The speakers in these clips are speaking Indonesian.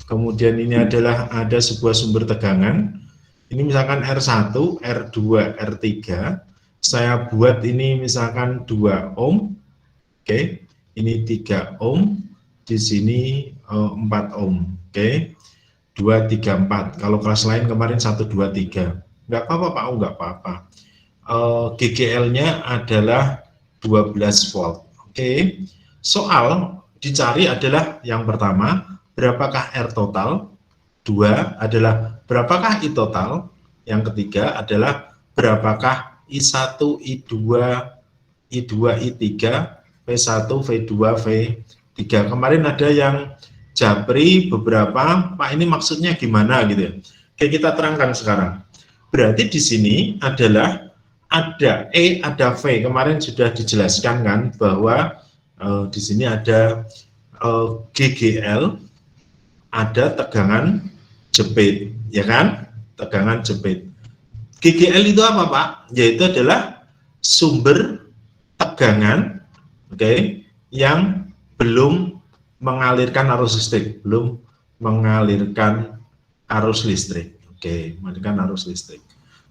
kemudian ini adalah ada sebuah sumber tegangan, ini misalkan R1, R2, R3, saya buat ini misalkan 2 ohm, oke, ini 3 ohm, di sini 4 ohm, oke, 2, 3, 4, kalau kelas lain kemarin 1, 2, 3, nggak apa-apa Pak, nggak apa-apa. GGL-nya adalah 12 volt, oke. Soal dicari adalah yang pertama, berapakah R total, 2 adalah berapakah I total, yang ketiga adalah berapakah I1, I2, I2, I3, V1, V2, V3. Kemarin ada yang japri beberapa, Pak ini maksudnya gimana gitu ya. Oke, kita terangkan sekarang. Berarti di sini adalah ada E, ada V. Kemarin sudah dijelaskan kan bahwa di sini ada GGL, ada tegangan jepit, ya kan? Tegangan jepit. GGL itu apa Pak? Yaitu adalah sumber tegangan, oke, yang belum mengalirkan arus listrik, belum mengalirkan arus listrik, oke, mengalirkan arus listrik.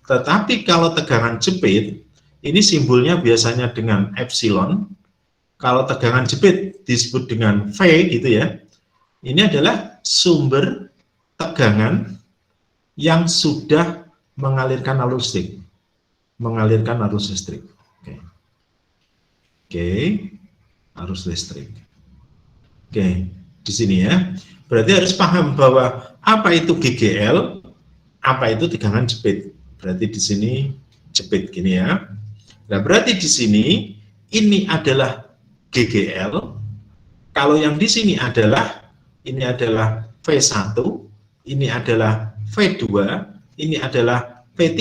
Tetapi kalau tegangan jepit, ini simbolnya biasanya dengan epsilon. Kalau tegangan jepit disebut dengan V gitu ya. Ini adalah sumber tegangan yang sudah mengalirkan arus listrik. Mengalirkan arus listrik. Oke. Arus listrik. Oke, di sini ya. Berarti harus paham bahwa apa itu GGL, apa itu tegangan jepit. Berarti di sini jepit gini ya. Nah, berarti di sini ini adalah GGL. Kalau yang di sini adalah ini adalah V1, ini adalah V2, ini adalah V3,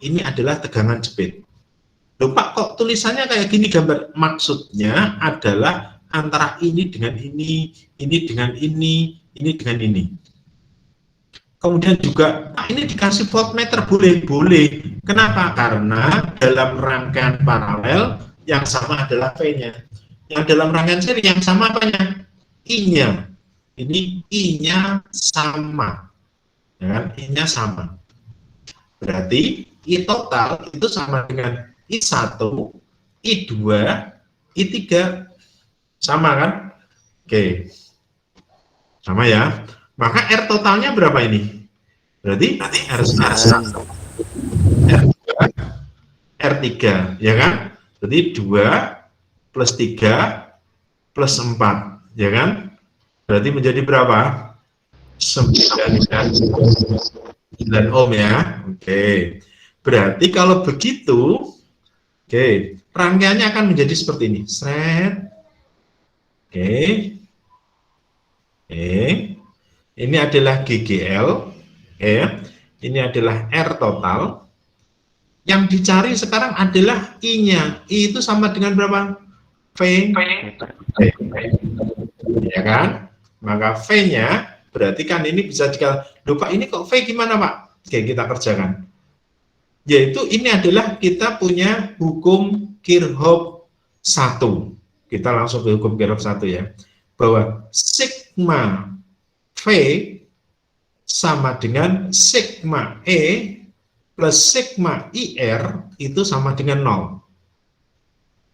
ini adalah tegangan jepit. Loh Pak, kok tulisannya kayak gini gambar? Maksudnya adalah antara ini dengan ini dengan ini dengan ini. Kemudian juga, Pak ini dikasih voltmeter, boleh. Kenapa? Karena dalam rangkaian paralel yang sama adalah V-nya. Yang dalam rangkaian seri yang sama apanya? I-nya. Ini I-nya sama. Ya kan? I-nya sama. Berarti I total itu sama dengan I1, I2, I3. Sama kan? Oke. Sama ya. Maka R totalnya berapa ini? Berarti R1, R2, R3, ya kan? Berarti 2 plus 3 plus 4, ya kan? Berarti menjadi berapa? 9 ohm ya. Oke. Berarti kalau begitu, oke, rangkaiannya akan menjadi seperti ini. Sret. Oke. Ini adalah GGL, ini adalah R total. Yang dicari sekarang adalah I-nya. I itu sama dengan berapa? V. Ya kan? Maka V-nya berarti kan ini bisa dikatakan, loh Pak ini kok V gimana Pak? Oke, kita kerjakan. Yaitu ini adalah kita punya hukum Kirchhoff 1. Kita langsung ke hukum Kirchhoff 1 ya. Bahwa sigma V sama dengan sigma E plus sigma IR itu sama dengan 0.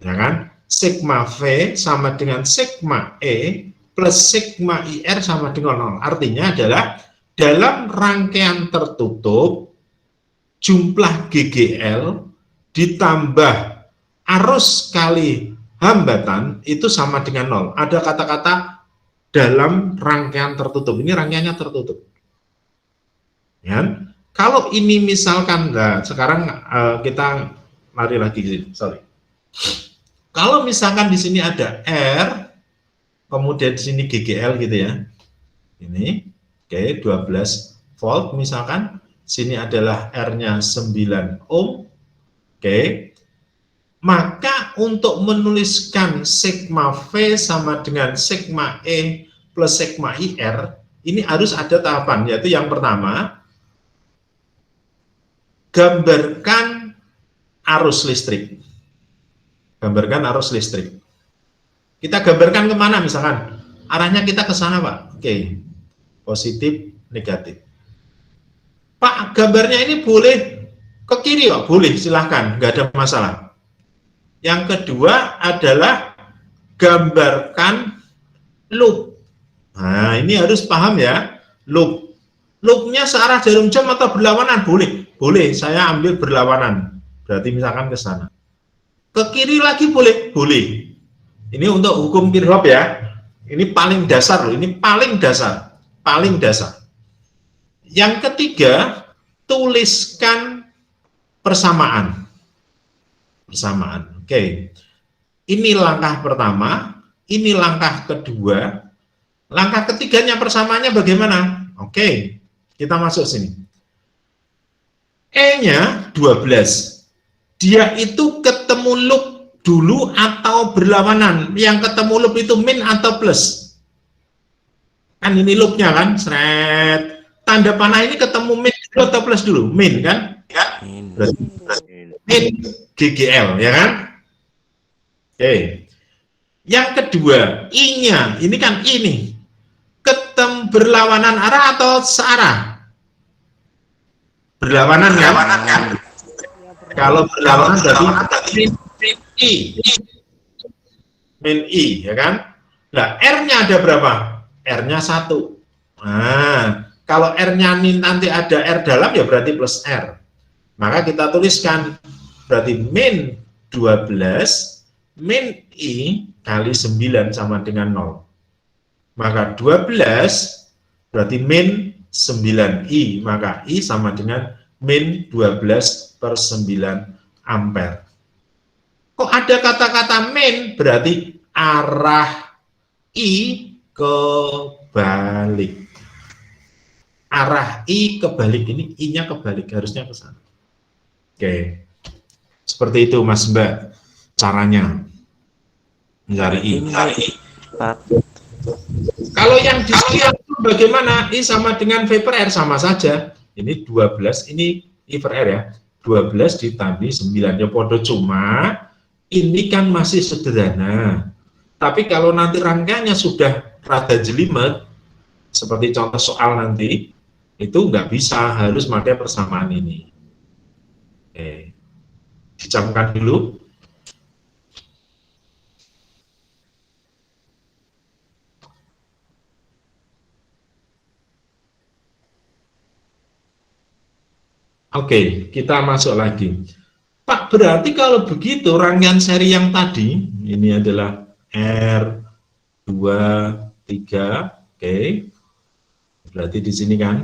Ya kan? Sigma V sama dengan sigma E plus sigma IR sama dengan 0. Artinya adalah dalam rangkaian tertutup, jumlah GGL ditambah arus kali hambatan itu sama dengan 0. Ada kata-kata dalam rangkaian tertutup. Ini rangkaiannya tertutup. Ya. Kalau ini misalkan, nah sekarang kita lari lagi, sorry. Kalau misalkan di sini ada R, kemudian di sini GGL gitu ya. Ini, oke, 12 volt misalkan. Sini adalah R-nya 9 ohm. Oke. Maka untuk menuliskan sigma V sama dengan sigma E plus sigma IR, ini harus ada tahapan, yaitu yang pertama, gambarkan arus listrik. Gambarkan arus listrik. Kita gambarkan kemana misalkan? Arahnya kita ke sana Pak. Oke. positif, negatif. Pak, gambarnya ini boleh ke kiri kok? Boleh, silahkan, nggak ada masalah. Yang kedua adalah gambarkan loop. Nah, ini harus paham ya, loop. Loopnya searah jarum jam atau berlawanan? Boleh, boleh. Saya ambil berlawanan. Berarti misalkan ke sana. Ke kiri lagi boleh, boleh. Ini untuk hukum Kirchhoff ya. Ini paling dasar loh. Ini paling dasar, paling dasar. Yang ketiga, tuliskan persamaan. Persamaan. Oke. Ini langkah pertama. Ini langkah kedua. Langkah ketiganya persamaannya bagaimana? Oke. Kita masuk sini. E-nya 12. Dia itu ketemu loop dulu atau berlawanan. Yang ketemu loop itu min atau plus. Kan ini loopnya kan, seret. Tanda panah ini ketemu min dulu atau plus dulu? Min kan? Min GGL ya kan? Oke. Yang kedua, I-nya, ini kan ini. Ketemu berlawanan arah atau searah? Berlawanan kan? Kalau berlawanan berarti min I. Min I, ya kan? Nah, R-nya ada berapa? R-nya 1. Nah, kalau R-nya nanti ada R dalam, ya berarti plus R. Maka kita tuliskan, berarti min 12, min I kali 9 sama dengan 0. Maka 12 berarti min 9I, maka I sama dengan min 12/9 ampere. Kok ada kata-kata min, berarti arah I kebalik. Arah I kebalik, ini I-nya kebalik, harusnya ke sana. Oke. Seperti itu Mas Mbak caranya mencari I. Kalau yang di sekian itu bagaimana? I sama dengan V per R sama saja. Ini 12, ini I per R ya. 12 ditambah 9 ya podo, cuma ini kan masih sederhana. Tapi kalau nanti rangkaiannya sudah rada jelimet, seperti contoh soal nanti, itu nggak bisa, harus pakai persamaan ini. Oke. Dicamkan dulu. Oke, kita masuk lagi. Pak, berarti kalau begitu rangkaian seri yang tadi, ini adalah R2, 3, oke. Berarti di sini kan,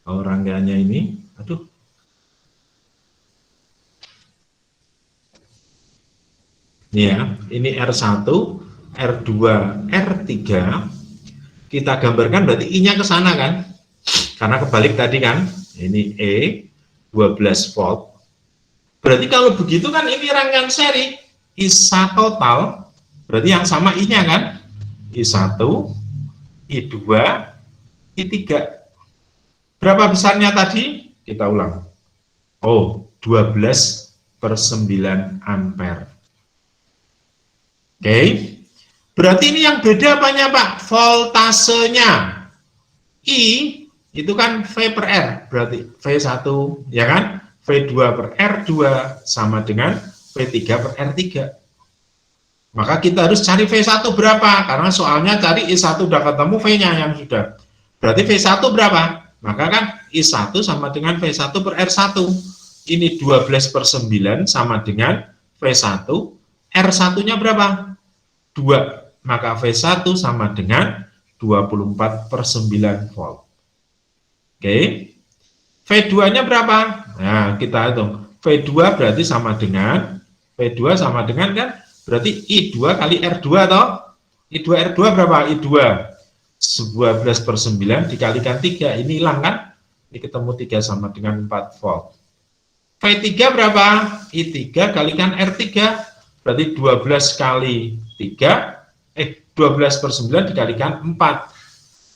rangkaiannya ini, aduh. Ini ya, ini R1, R2, R3, kita gambarkan berarti I-nya ke sana kan, karena kebalik tadi kan, ini E, 12 volt. Berarti kalau begitu kan ini rangkaian seri, I1 total, berarti yang sama I-nya kan, I1, I2, I3. Berapa besarnya tadi? Kita ulang. Oh, 12/9 ampere. Oke. Berarti ini yang beda apanya Pak? Voltasenya. I itu kan V per R, berarti V1, ya kan? V2 per R2 sama dengan V3 per R3. Maka kita harus cari V1 berapa? Karena soalnya cari I1 udah ketemu V-nya yang sudah. Berarti V1 berapa? Maka kan I1 sama dengan V1 per R1. Ini 12/9 sama dengan V1. R1-nya berapa? 2. Maka V1 sama dengan 24/9 volt. Oke. V2-nya berapa? Nah, kita hitung. V2 berarti sama dengan, V2 sama dengan kan, berarti I2 kali R2 toh? I2 R2 berapa? I2 12/9 dikalikan 3, ini hilang kan? Ini ketemu 3 sama dengan 4 volt. V3 berapa? I3 kalikan R3, berarti 12 kali 3, 12/9 dikalikan 4.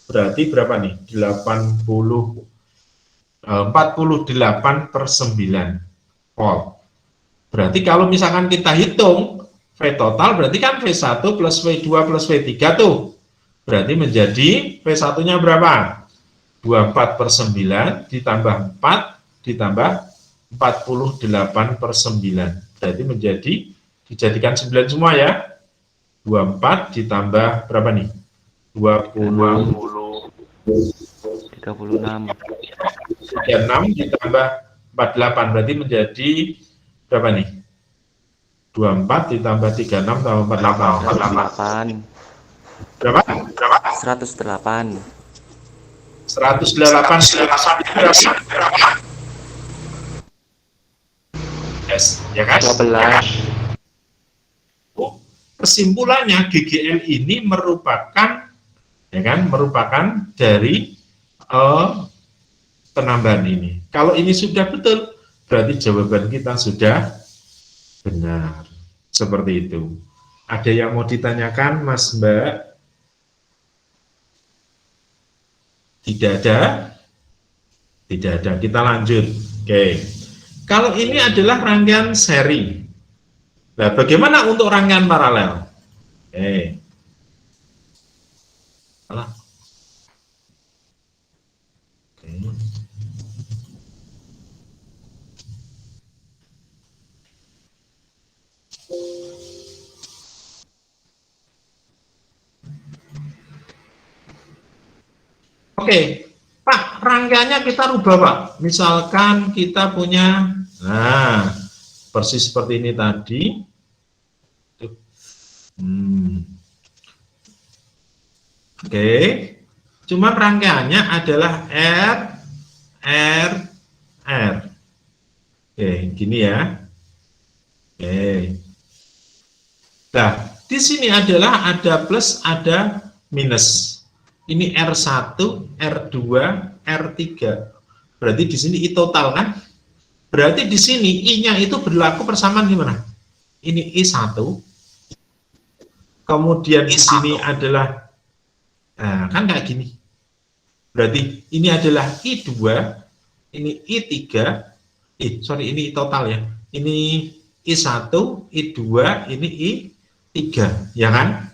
Berarti berapa nih? 48/9 volt. Berarti kalau misalkan kita hitung V total, berarti kan V1 plus V2 plus V3 tuh. Berarti menjadi V1-nya berapa? 24/9 ditambah 4 ditambah 48/9. Berarti menjadi dijadikan 9 semua ya. 24 ditambah berapa nih? 36 ditambah 48 berarti menjadi berapa nih? 24 ditambah 36 tambah 48. 8 Berapa? 108 berapa? Yes, ya kan? 12. Kesimpulannya GGL ini merupakan ya kan, merupakan dari penambahan ini. Kalau ini sudah betul, berarti jawaban kita sudah benar. Seperti itu. Ada yang mau ditanyakan, Mas Mbak? Tidak ada? Tidak ada. Kita lanjut. Oke. Kalau ini adalah rangkaian seri. Nah, bagaimana untuk rangkaian paralel? Oke. Oke. Oke, Pak, rangkaiannya kita rubah, Pak. Misalkan kita punya, nah, persis seperti ini tadi. Oke, cuman rangkaiannya adalah R. Oke, gini ya. Oke. Nah, di sini adalah ada plus, ada minus. Ini R1, R2, R3. Berarti di sini I total kan? Berarti di sini I-nya itu berlaku persamaan gimana? Ini I1. Kemudian di sini adalah nah, kan kayak gini. Berarti ini adalah I2, ini I3. Ini I total ya. Ini I1, I2, ini I3, ya kan?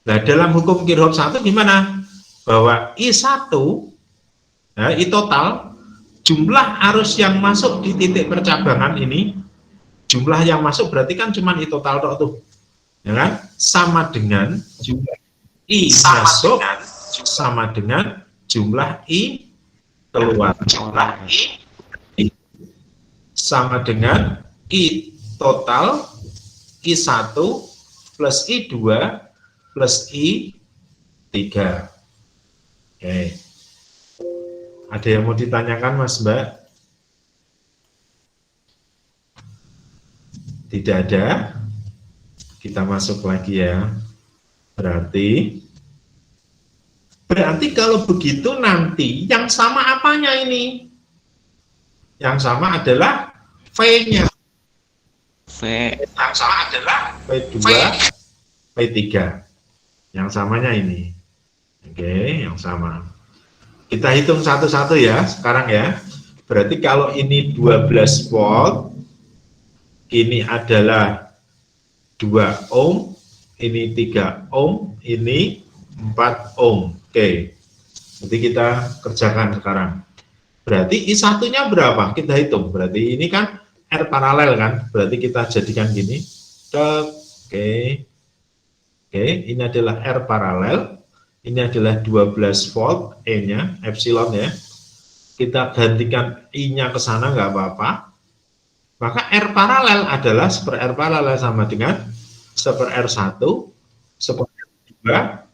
Nah, dalam hukum Kirchhoff 1 gimana? Bahwa I1, ya, I total, jumlah arus yang masuk di titik percabangan ini, jumlah yang masuk berarti kan cuma I total tuh, ya kan? Sama dengan jumlah I masuk sama dengan jumlah I keluar. Jumlah I sama dengan I total I1 plus I2 plus I3. Oke. Ada yang mau ditanyakan, Mas Mbak? Tidak ada. Kita masuk lagi ya. Berarti kalau begitu nanti yang sama apanya ini? Yang sama adalah V-nya. Yang sama adalah V2, V3. Yang samanya ini. Oke, yang sama. Kita hitung satu-satu ya, sekarang ya. Berarti kalau ini 12 volt, ini adalah 2 ohm, ini 3 ohm, ini 4 ohm. Oke, nanti kita kerjakan sekarang. Berarti I1-nya berapa? Kita hitung. Berarti ini kan R paralel kan? Berarti kita jadikan gini. Oke, ini adalah R paralel. Ini adalah 12 volt E-nya, epsilon ya. Kita gantikan I-nya ke sana nggak apa-apa. Maka R paralel adalah 1/R paralel sama dengan 1/R1, 1/R2,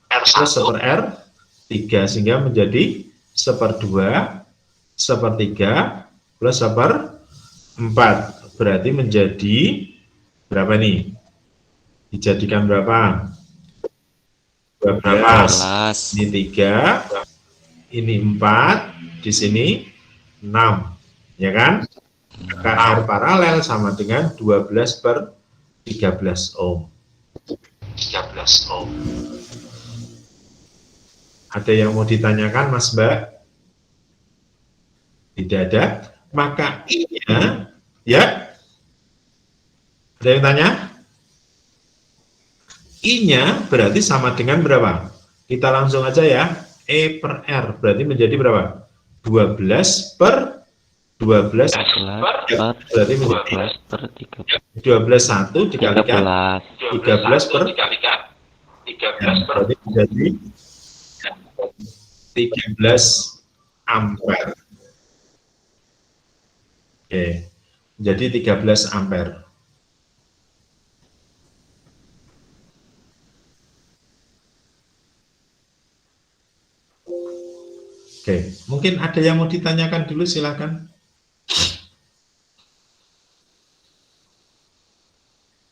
plus 1/R3. Sehingga menjadi 1/2, 1/3, plus 1/4. Berarti menjadi berapa nih? Dijadikan berapa? 12. Ini 3, ini 4, di sini 6, ya kan? Maka R paralel sama dengan 12/13 ohm. 13 ohm. Ada yang mau ditanyakan, Mas Mbak? Tidak ada. Maka I-nya, ya? Ada yang tanya? I-nya berarti sama dengan berapa? Kita langsung aja ya. E per R berarti menjadi berapa? 12 per 12 berarti 12 per 13. 12 1 dikalikan 13 per 13 berarti menjadi 13 ampere. Oke, jadi 13 ampere. Oke, mungkin ada yang mau ditanyakan dulu, silakan.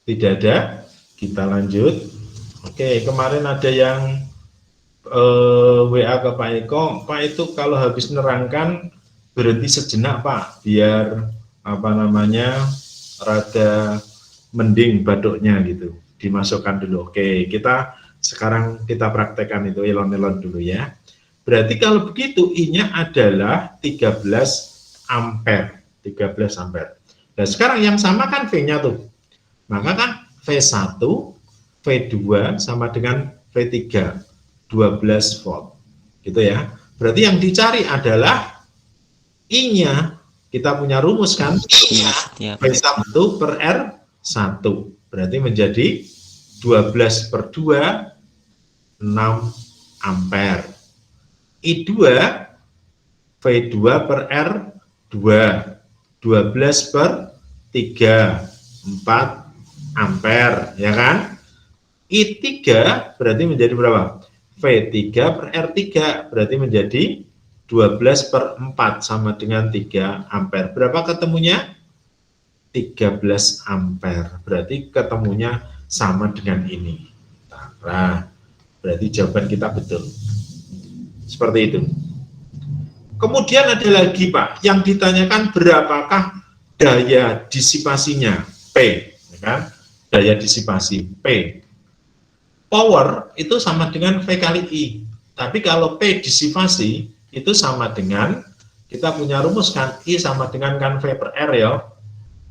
Tidak ada, kita lanjut. Oke, kemarin ada yang WA ke Pak Eko, Pak itu kalau habis nerangkan berhenti sejenak Pak, biar apa namanya rada mending batuknya gitu, dimasukkan dulu. Oke, sekarang kita praktekkan itu elon-elon dulu ya. Berarti kalau begitu I-nya adalah 13 ampere, 13 ampere. Nah sekarang yang sama kan V-nya tuh, maka kan V1, V2 sama dengan V3, 12 volt, gitu ya. Berarti yang dicari adalah I-nya, kita punya rumus kan, V1 per R1, berarti menjadi 12 per 2, 6 ampere. I2, V2 per R2, 12 per 3, 4 ampere, ya kan? I3 berarti menjadi berapa? V3 per R3 berarti menjadi 12 per 4 sama dengan 3 ampere. Berapa ketemunya? 13 ampere. Berarti ketemunya sama dengan ini. Nah, berarti jawaban kita betul. Seperti itu. Kemudian ada lagi Pak, yang ditanyakan berapakah daya disipasinya, P, ya kan? Daya disipasi P. Power itu sama dengan V kali I. Tapi kalau P disipasi itu sama dengan, kita punya rumus kan, I sama dengan kan V per R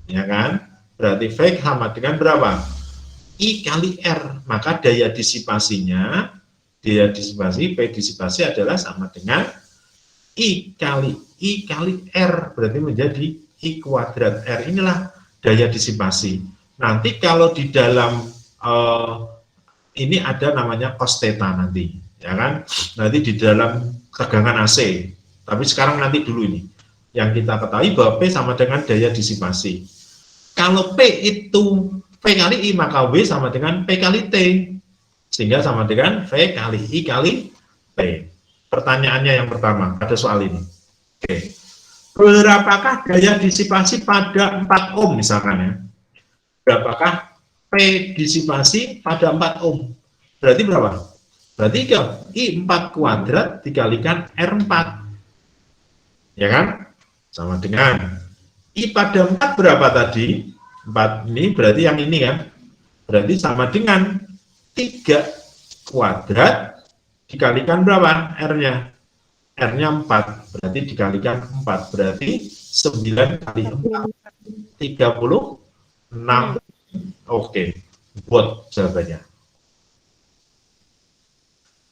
ya kan? Berarti V sama dengan berapa? I kali R, maka daya disipasinya, daya disipasi, P disipasi adalah sama dengan I kali R, berarti menjadi I kuadrat. R inilah daya disipasi. Nanti kalau di dalam ini ada namanya cos theta nanti, ya kan? Nanti di dalam tegangan AC. Tapi sekarang nanti dulu ini. Yang kita ketahui bahwa P sama dengan daya disipasi. Kalau P itu V kali I, maka W sama dengan P kali T. Sehingga sama dengan V kali I kali T. Pertanyaannya yang pertama pada soal ini. Oke. Berapakah daya disipasi pada 4 ohm misalkan ya? Berapakah P disipasi pada 4 ohm? Berarti berapa? Berarti I 4 kuadrat dikalikan R4. Ya kan? Sama dengan I pada 4 berapa tadi? 4 ini berarti yang ini kan? Berarti sama dengan 3 kuadrat dikalikan berapa R-nya? R-nya 4, berarti dikalikan 4, berarti 9 kali 4, 36. Oke, buat jawabannya.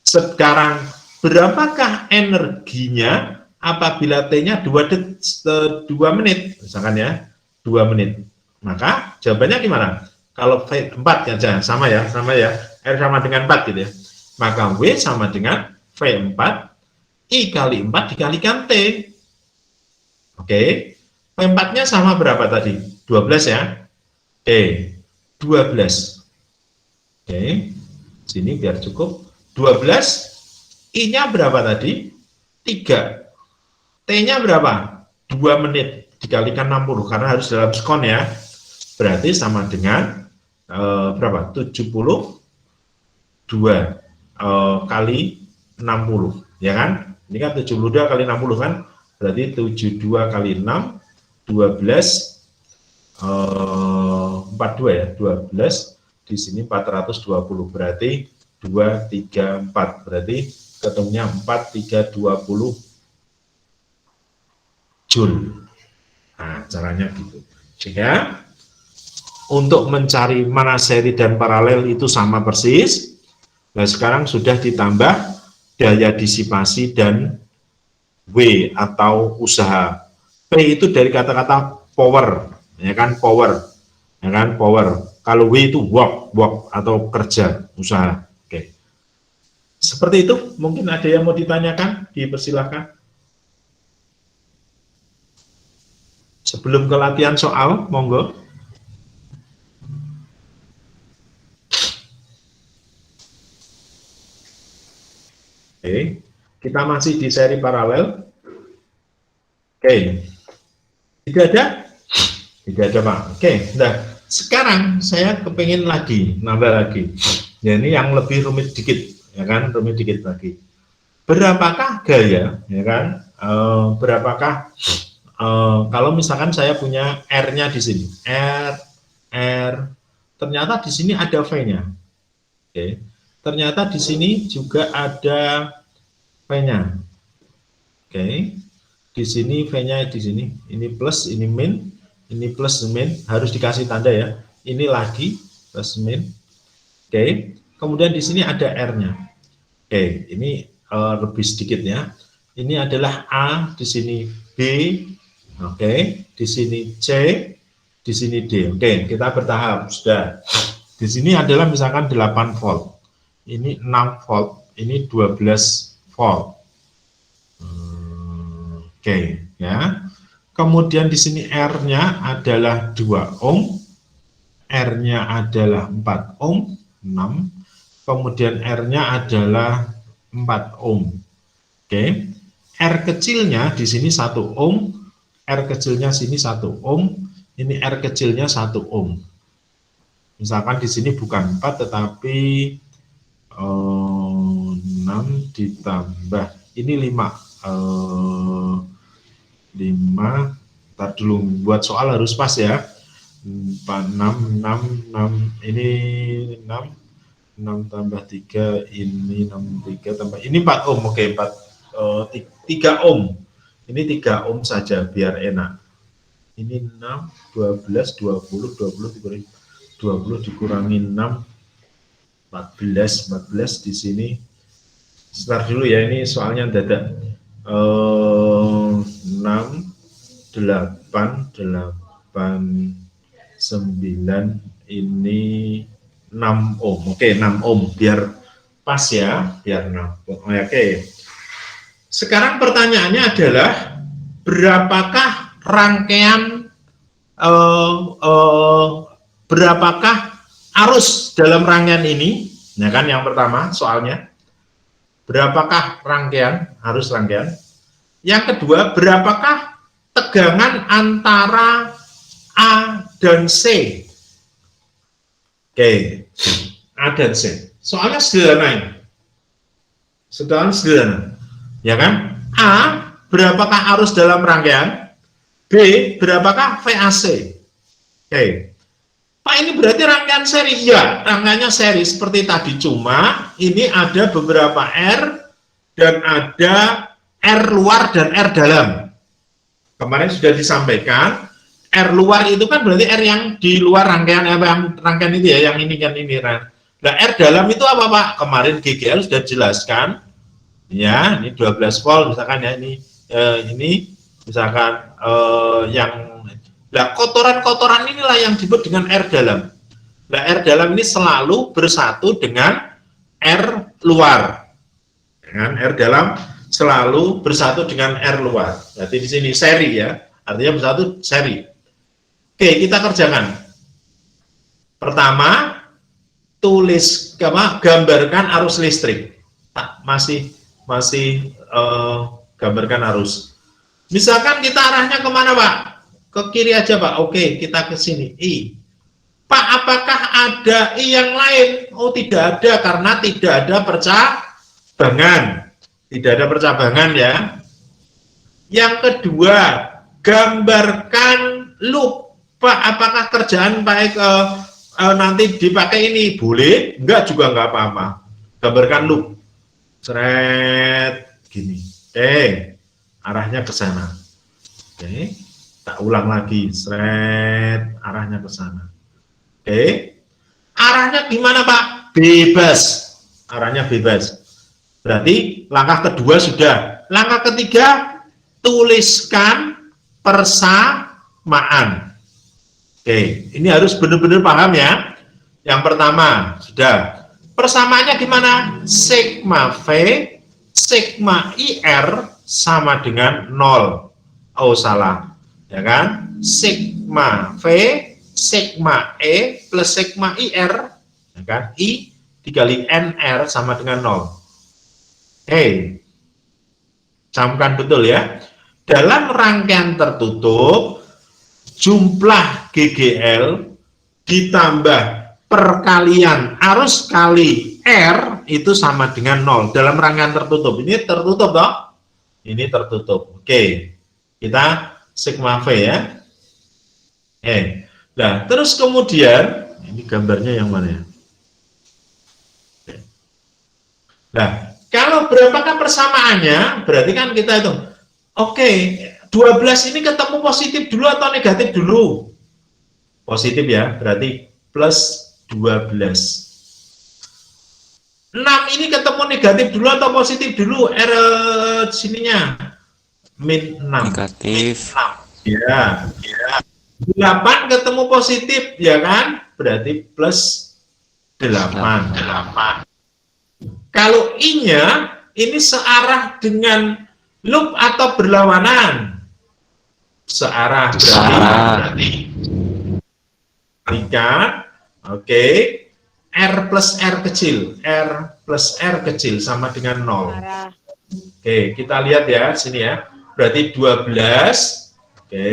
Sekarang, berapakah energinya apabila T-nya 2 menit, misalkan ya, 2 menit. Maka jawabannya gimana? Kalau V4 ya, sama ya, R sama dengan 4 gitu ya. Maka W sama dengan V4, I kali 4 dikalikan T. Oke, V4-nya sama berapa tadi? 12 ya? Oke, 12. Oke, sini biar cukup. 12, I-nya berapa tadi? 3. T-nya berapa? 2 menit dikalikan 60, karena harus dalam sekon ya. Berarti sama dengan berapa? 72 kali 60, ya kan? Ini kan 72 kali 60 kan? Berarti 72 kali 6, 12, 42 ya, 12, di sini 420, berarti 2, 3, 4, berarti ketemunya 4, 3, 20 Joule. Nah, caranya gitu. Sehingga untuk mencari mana seri dan paralel itu sama persis. Nah, sekarang sudah ditambah daya disipasi dan W atau usaha. P itu dari kata-kata power, ya kan, power, ya kan, power. Kalau W itu work atau kerja, usaha. Oke. Seperti itu, mungkin ada yang mau ditanyakan, dipersilahkan. Sebelum ke latihan soal, monggo. Oke, kita masih di seri paralel. Oke, tidak ada? Tidak ada, Pak. Oke, nah sekarang saya kepingin lagi, nambah lagi. Ya, ini yang lebih rumit dikit, ya kan, rumit dikit lagi. Berapakah gaya, ya kan? Berapakah kalau misalkan saya punya R-nya di sini, R, ternyata di sini ada V-nya. Oke, ternyata di sini juga ada V-nya. Oke, di sini V-nya di sini, ini plus, ini min, ini plus min, harus dikasih tanda ya. Ini lagi plus min. Oke, kemudian di sini ada R-nya. Oke, ini lebih sedikit ya. Ini adalah A, di sini B, oke, di sini C, di sini D. Oke, kita bertahap sudah. Di sini adalah misalkan 8 volt. Ini 6 volt, ini 12 volt. Oke, ya. Kemudian di sini R-nya adalah 2 ohm, R-nya adalah 4 ohm, 6. Kemudian R-nya adalah 4 ohm. Oke. R kecilnya di sini 1 ohm, R kecilnya sini 1 ohm, ini R kecilnya 1 ohm. Misalkan di sini bukan 4 tetapi 6 ditambah ini 5. 5, ntar dulu buat soal harus pas ya. 4, 6, 6, 6, ini 6 tambah 3, ini 6, 3 tambah, ini 4 ohm, oke, 3 ohm, ini 3 ohm saja biar enak. Ini 6, 12, 20, 20 dikurangi 6, 14 di sini. Sebentar dulu ya, ini soalnya dadak. 6, 8, 9, ini 6 ohm. Oke, 6 ohm biar pas ya, biar 6. Oke. Sekarang pertanyaannya adalah berapakah rangkaian berapakah arus dalam rangkaian ini? Nah kan yang pertama soalnya. Berapakah rangkaian, arus rangkaian? Yang kedua, berapakah tegangan antara A dan C? Oke, A dan C. Soalnya sederhana ini. Sederhana. Ya kan? A, berapakah arus dalam rangkaian? B, berapakah VAC? Oke. Pak, ini berarti rangkaian seri? Ya, rangkaiannya seri seperti tadi, cuma ini ada beberapa R dan ada R luar dan R dalam. Kemarin sudah disampaikan, R luar itu kan berarti R yang di luar rangkaian, rangkaian itu ya, yang ini kan ini. Nah, R dalam itu apa Pak? Kemarin GGL sudah jelaskan, ya, ini 12 volt misalkan ya, ini misalkan yang nah, kotoran-kotoran inilah yang disebut dengan R dalam. Nah, R dalam ini selalu bersatu dengan R luar. Dengan R dalam selalu bersatu dengan R luar. Berarti di sini seri ya, artinya bersatu seri. Oke, kita kerjakan. Pertama, gambarkan arus listrik. Masih gambarkan arus. Misalkan kita arahnya kemana Pak? Ke kiri aja Pak. Oke, kita ke sini. I. Pak, apakah ada I yang lain? Oh, tidak ada karena tidak ada percabangan. Tidak ada percabangan ya. Yang kedua, gambarkan loop. Pak, apakah kerjaan Pak nanti dipakai ini? Boleh? Enggak juga enggak apa-apa. Gambarkan loop. Seret gini. Arahnya ke sana. Oke. Tak ulang lagi, seret, arahnya ke sana. Oke, arahnya gimana Pak? Bebas, arahnya bebas. Berarti langkah kedua sudah. Langkah ketiga, tuliskan persamaan. Oke, ini harus benar-benar paham ya. Yang pertama, sudah. Persamaannya gimana? Sigma V, sigma IR sama dengan 0. Oh, salah. Ya kan? Sigma V, sigma E plus sigma IR, ya kan? I dikali NR sama dengan 0. Camkan betul ya. Dalam rangkaian tertutup, jumlah GGL ditambah perkalian arus kali R itu sama dengan 0 dalam rangkaian tertutup. Ini tertutup toh? Ini tertutup. Oke. Kita sigma V ya. Nah, terus kemudian ini gambarnya yang mana ya? Nah, kalau berapakah persamaannya? Berarti kan kita hitung. Oke, 12 ini ketemu positif dulu atau negatif dulu? Positif ya, berarti plus 12. 6 ini ketemu negatif dulu atau positif dulu? Sininya min 6. Negatif. Ya. 8 ketemu positif, ya kan? Berarti plus 8. Kalau I-nya ini searah dengan loop atau berlawanan? Searah berarti kan? Oke. R plus R kecil sama dengan 0. Oke, kita lihat ya sini ya. Berarti 12. Oke.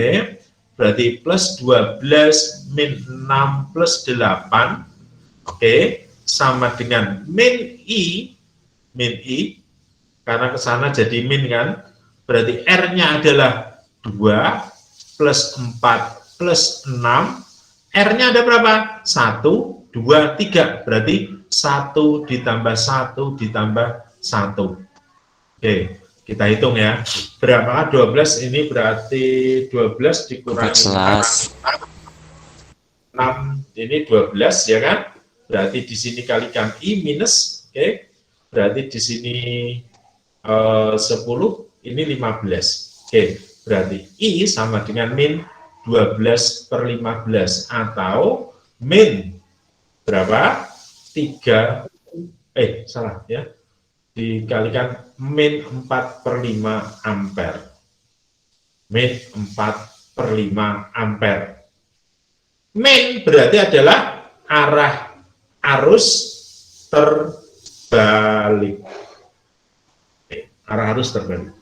Berarti plus 12 min 6 plus 8. Oke, sama dengan min I karena ke sana jadi min kan. Berarti R-nya adalah 2 plus 4 plus 6. R-nya ada berapa? 1, 2, 3. Berarti 1 ditambah 1 ditambah 1. Oke, kita hitung ya. Berapa? 12 ini berarti 12 dikurangi 6. Ini 12 ya kan? Berarti di sini kalikan I minus. Oke. Berarti di sini 10, ini 15. Oke, berarti I sama dengan min 12 per 15 atau min berapa? 3, salah ya. Dikalikan min 4 per 5 ampere. Min 4 per 5 ampere. Min berarti adalah arah arus terbalik. Arah arus terbalik.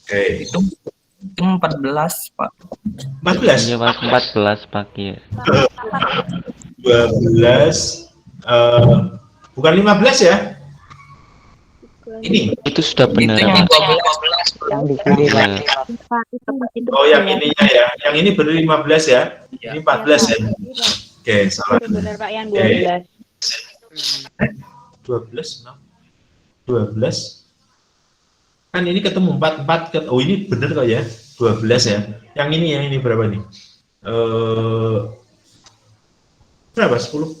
Itu 14, Pak. 14. Iya, Pak, 14 Pak ya. 12 bukan 15 ya? Ini. Itu sudah benar. Itu yang Pak. 12. Iya. Oh, yang ininya ya. Yang ini benar 15 ya. Ini 14 ya. Oke, salah. Benar Pak, yang 12. 12, 12. Kan ini ketemu 4. Oh, ini benar kok ya. 12 ya. Yang ini berapa nih? Berapa? 10.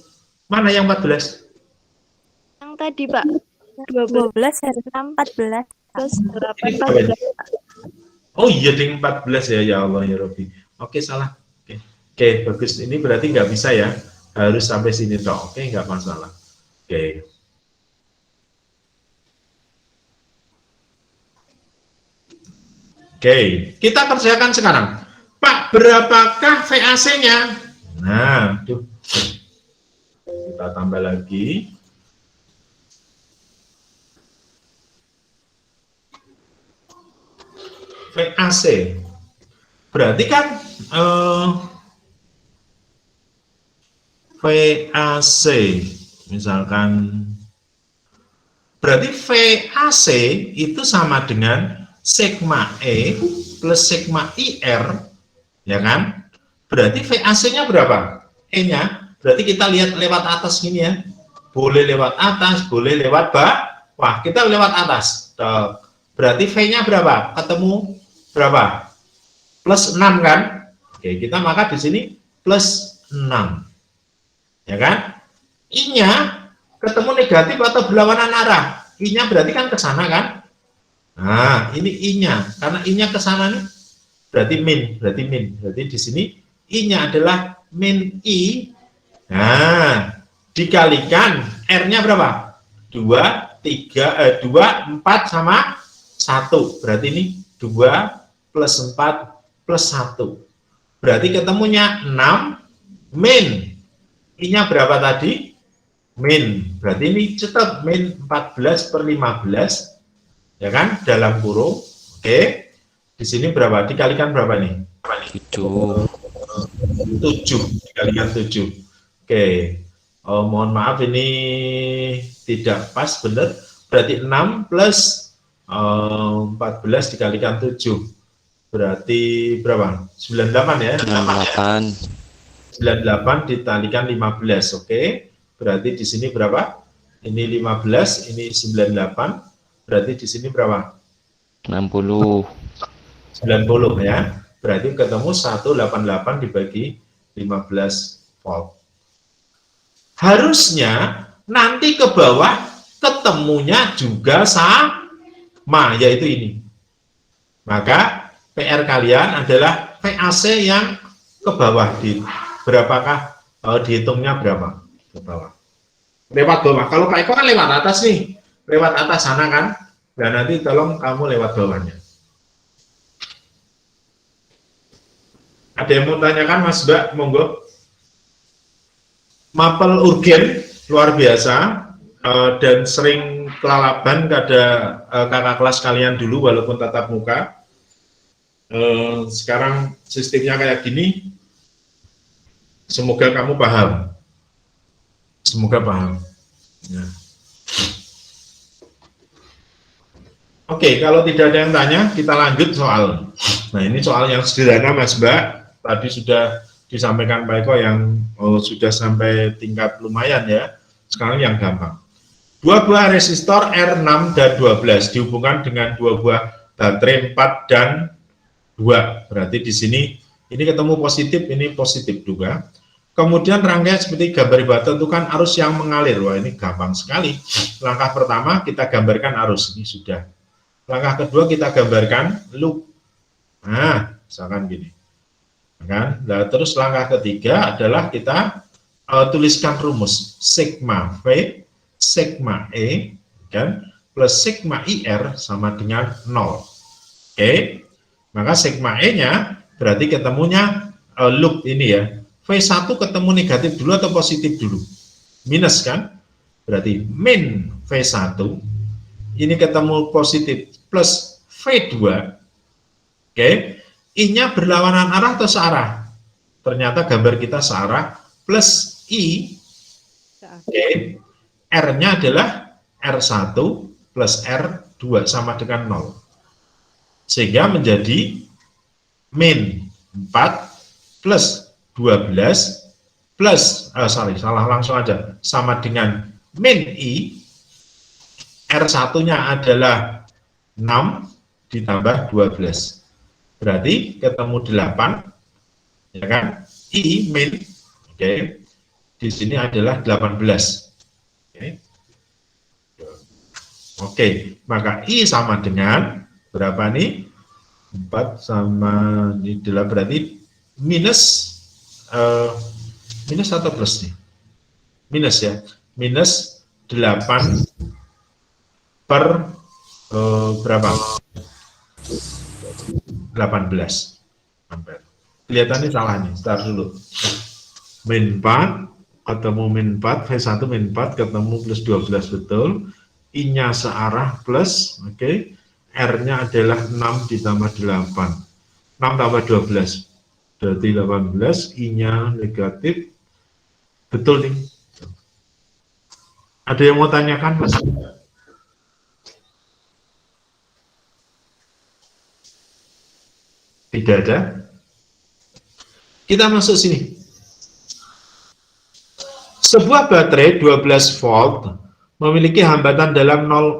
Mana yang 14? Yang tadi Pak, 12 harusnya 14. plus 8, Apa ini? Oh iya, ding 14 ya. Ya Allah ya Rabbi. Oke, salah. Oke, bagus. Ini berarti nggak bisa ya. Harus sampai sini toh. Oke, nggak masalah. Oke. Oke, kita kerjakan sekarang. Pak, berapakah VAC-nya? Nah, tuh. Kita tambah lagi. VAC. Berarti kan VAC, misalkan, berarti VAC itu sama dengan sigma E plus sigma IR, ya kan? Berarti VAC-nya berapa? E-nya, berarti kita lihat lewat atas gini ya. Boleh lewat atas, boleh lewat bawah. Kita lewat atas. Berarti V-nya berapa? Ketemu berapa? Plus 6 kan? Oke, kita maka di sini plus 6. Ya kan? I-nya ketemu negatif atau berlawanan arah. I-nya berarti kan ke sana kan? Nah, ini I-nya. Karena I-nya ke sana nih, berarti min. Berarti di sini I-nya adalah min I. Nah, dikalikan R-nya berapa? 2, 4 sama 1. Berarti ini 2 plus 4 plus 1. Berarti ketemunya 6 min. I-nya berapa tadi? Min. Berarti ini cetat min 14/15. Ya kan? Dalam kurung. Oke. Di sini berapa? Dikalikan berapa nih? 7. 7. Dikalikan 7. Oke. Oh, mohon maaf ini tidak pas benar. Berarti 6 plus 14 dikalikan 7. Berarti berapa? 98 ya? 98. 98 dikalikan 15. Oke. Berarti di sini berapa? Ini 15, ini 98. Berarti di sini berapa? 60. 90 ya. Berarti ketemu 188 dibagi 15 volt. Harusnya nanti ke bawah ketemunya juga sama, yaitu ini. Maka PR kalian adalah VAC yang ke bawah. Berapakah dihitungnya berapa? Ke bawah. Lewat bawah. Kalau Pak Eko kan lewat atas nih. Lewat atas sana kan. Dan nanti tolong kamu lewat bawahnya. Ada yang mau tanyakan Mas Mbak? Monggo. Mapel urgen luar biasa dan sering kelalaban pada kakak kelas kalian dulu walaupun tatap muka. Sekarang sistemnya kayak gini. Semoga kamu paham. Semoga paham. Ya. Oke, kalau tidak ada yang tanya, kita lanjut soal. Nah, ini soal yang sederhana, Mas Mbak. Tadi sudah disampaikan Pak Eko yang sudah sampai tingkat lumayan ya. Sekarang yang gampang. Dua buah resistor R6 dan 12 dihubungkan dengan dua buah baterai 4 dan 2. Berarti di sini ini ketemu positif, ini positif juga. Kemudian rangkaian seperti gambar di bawah, tentukan arus yang mengalir. Wah, ini gampang sekali. Langkah pertama kita gambarkan arus, ini sudah. Langkah kedua kita gambarkan loop. Nah, misalkan gini. Kan? Nah, terus langkah ketiga adalah kita tuliskan rumus sigma V, sigma E, kan, plus sigma IR sama dengan 0. Oke, maka sigma E-nya berarti ketemunya loop ini ya. V1 ketemu negatif dulu atau positif dulu? Minus kan? Berarti min V1, ini ketemu positif plus V2. Oke, I-nya berlawanan arah atau searah? Ternyata gambar kita searah, plus I, oke, R-nya adalah R1 plus R2 sama dengan 0. Sehingga menjadi min 4 plus 12 plus, salah langsung aja, sama dengan min I, R1-nya adalah 6 ditambah 12. Berarti ketemu 8, ya kan? I min, oke, di sini adalah 18. Oke, maka I sama dengan berapa nih? 4 sama ini adalah berarti minus minus atau plus nih? Minus ya, minus 8 per berapa? 18 ampere. Kelihatannya salah nih, start dulu. Min 4 ketemu min 4, V1 min 4 ketemu plus 12 betul. I-nya searah plus, oke. R-nya adalah 6 ditambah 8. 6 tambah 12. Berarti 18, I-nya negatif. Betul nih. Ada yang mau tanyakan, Mas? Tidak ada. Kita masuk sini. Sebuah baterai 12 volt memiliki hambatan dalam 0,1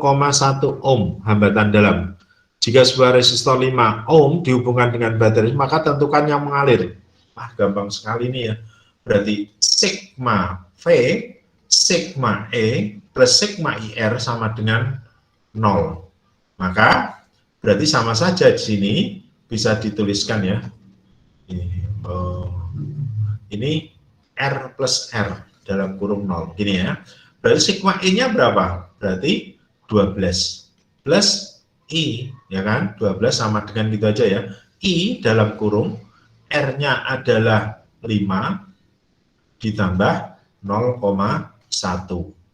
ohm hambatan dalam. Jika sebuah resistor 5 ohm dihubungkan dengan baterai, maka tentukan yang mengalir. Ah, gampang sekali ini ya. Berarti sigma V, sigma E plus sigma IR sama dengan 0. Maka Berarti sama saja di sini bisa dituliskan ya. Ini R plus R dalam kurung 0. Gini ya. Berarti sigma I-nya berapa? Berarti 12 plus I, ya kan? 12 sama dengan gitu aja ya. I dalam kurung R-nya adalah 5 ditambah 0,1,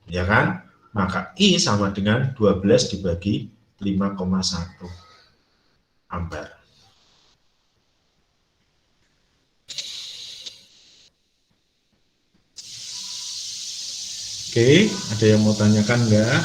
ya kan? Maka I sama dengan 12 dibagi 5,1 ampere. Oke, ada yang mau tanyakan enggak?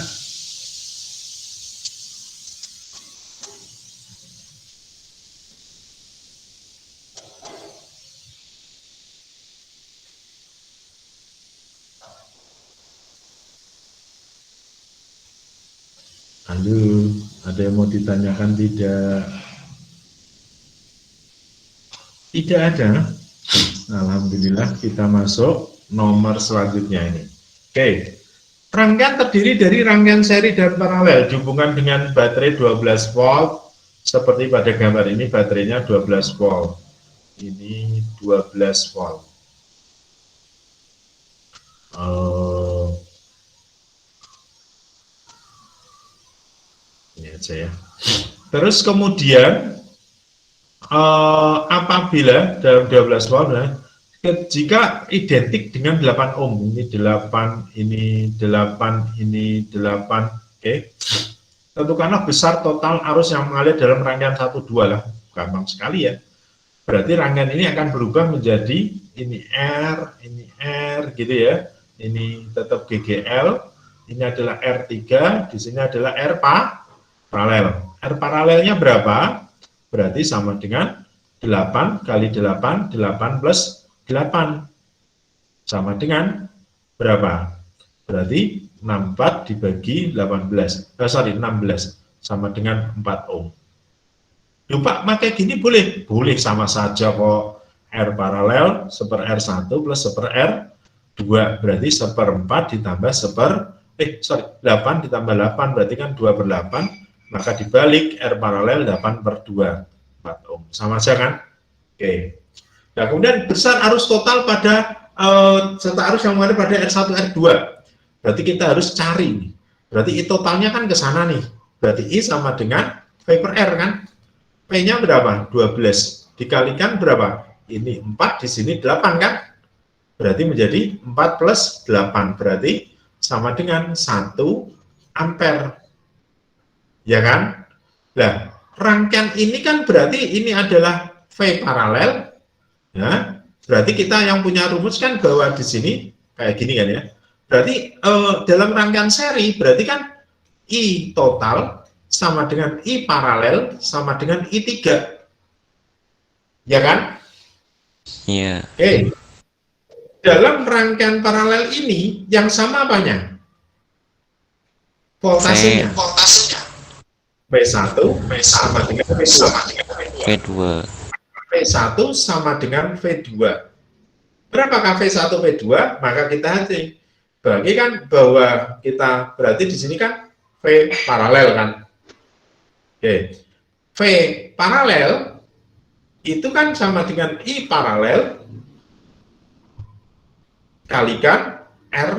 Halo, ada yang mau ditanyakan tidak? Tidak ada. Alhamdulillah, kita masuk nomor selanjutnya ini. Oke, rangkaian terdiri dari rangkaian seri dan paralel dihubungkan dengan baterai 12 volt. Seperti pada gambar ini, baterainya 12 volt. Ini 12 volt. Ini aja ya. Terus kemudian apabila dalam 12 volt jika identik dengan 8 ohm, ini 8, ini 8, ini 8, oke. Tentukanlah besar total arus yang mengalir dalam rangkaian 1, 2 lah, gampang sekali ya. Berarti rangkaian ini akan berubah menjadi ini R gitu ya. Ini tetap GGL, ini adalah R3, di sini adalah R paralel. R paralelnya berapa? Berarti sama dengan 8 kali 8, 8 plus 8. Sama dengan berapa? Berarti 64 dibagi 16. 16 sama dengan 4 ohm. Lupa pakai gini boleh? Boleh, sama saja kok. R paralel seper R1 plus seper R2. Berarti seperempat ditambah 8 ditambah 8 berarti kan 2/8. Maka dibalik R paralel 8/2, 4 ohm. Sama saja kan? Oke. Nah, kemudian besar arus total pada serta arus yang mengalir pada R1, R2. Berarti kita harus cari nih. Berarti I totalnya kan ke sana nih. Berarti I sama dengan V per R kan? P-nya berapa? 12. Dikalikan berapa? Ini 4, di sini 8 kan? Berarti menjadi 4 plus 8. Berarti sama dengan 1 ampere. Ya kan? Nah, rangkaian ini kan berarti ini adalah V paralel. Ya, berarti kita yang punya rumus kan bahwa di sini kayak gini kan ya. Berarti dalam rangkaian seri berarti kan I total sama dengan I paralel sama dengan I3. Ya kan? Iya. Oke. Dalam rangkaian paralel ini yang sama apanya? Voltasenya. V1 sama dengan V2. V2. V1 sama dengan V2. Berapakah V1 V2? Maka kita bagi kan bahwa kita berarti di sini kan V paralel kan. Oke. V paralel itu kan sama dengan I paralel kalikan R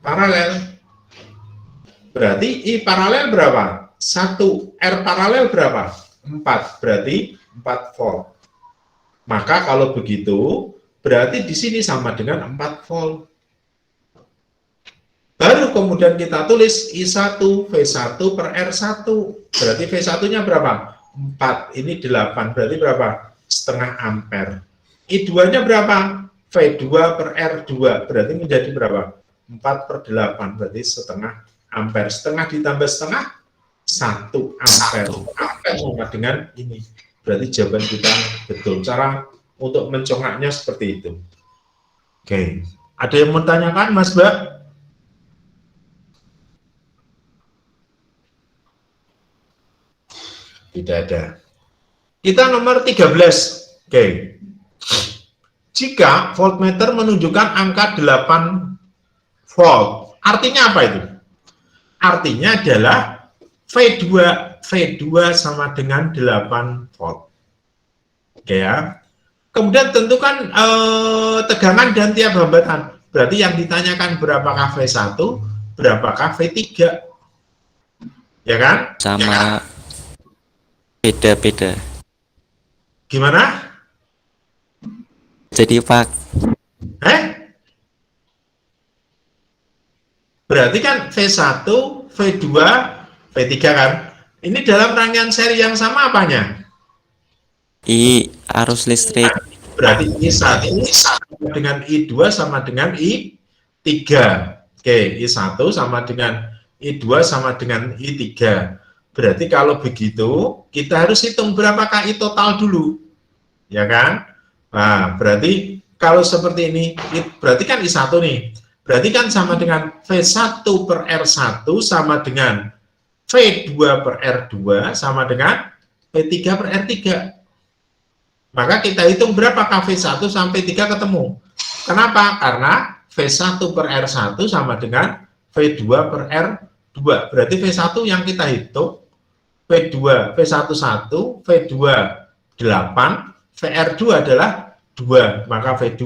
paralel. Berarti I paralel berapa? 1. R paralel berapa? 4. Berarti 4 volt. Maka kalau begitu, berarti di sini sama dengan 4 volt. Baru kemudian kita tulis I1 V1 per R1. Berarti V1-nya berapa? 4. Ini 8. Berarti berapa? Setengah ampere. I2-nya berapa? V2 per R2. Berarti menjadi berapa? 4/8. Berarti setengah ampere. Setengah ditambah setengah 1 ampere. Ampere sama dengan ini. Berarti jawaban kita betul. Cara untuk mencongaknya seperti itu. Oke. Ada yang mau tanyakan, Mas Mbak? Tidak ada. Kita nomor 13. Oke. Jika voltmeter menunjukkan angka 8 volt, artinya apa itu? Artinya adalah V2 V2 sama dengan 8 volt. Oke ya. Kemudian tentukan tegangan dan tiap hambatan. Berarti yang ditanyakan berapakah V1, berapakah V3. Ya kan? Sama beda-beda. Gimana? Jadi Pak, Berarti kan V1, V2, V3 kan? Ini dalam rangkaian seri yang sama apanya? I arus listrik. Berarti I1 sama dengan I2 sama dengan I3. Oke, I1 sama dengan I2 sama dengan I3. Berarti kalau begitu, kita harus hitung berapakah I total dulu. Ya kan? Nah, berarti kalau seperti ini, berarti kan I1 nih. Berarti kan sama dengan V1 per R1 sama dengan V2 per R2 sama dengan V3 per R3. Maka kita hitung berapakah V1 sampai 3 ketemu. Kenapa? Karena V1 per R1 sama dengan V2 per R2. Berarti V1 yang kita hitung, V2, V1 1, V2 8, VR2 adalah 2. Maka V2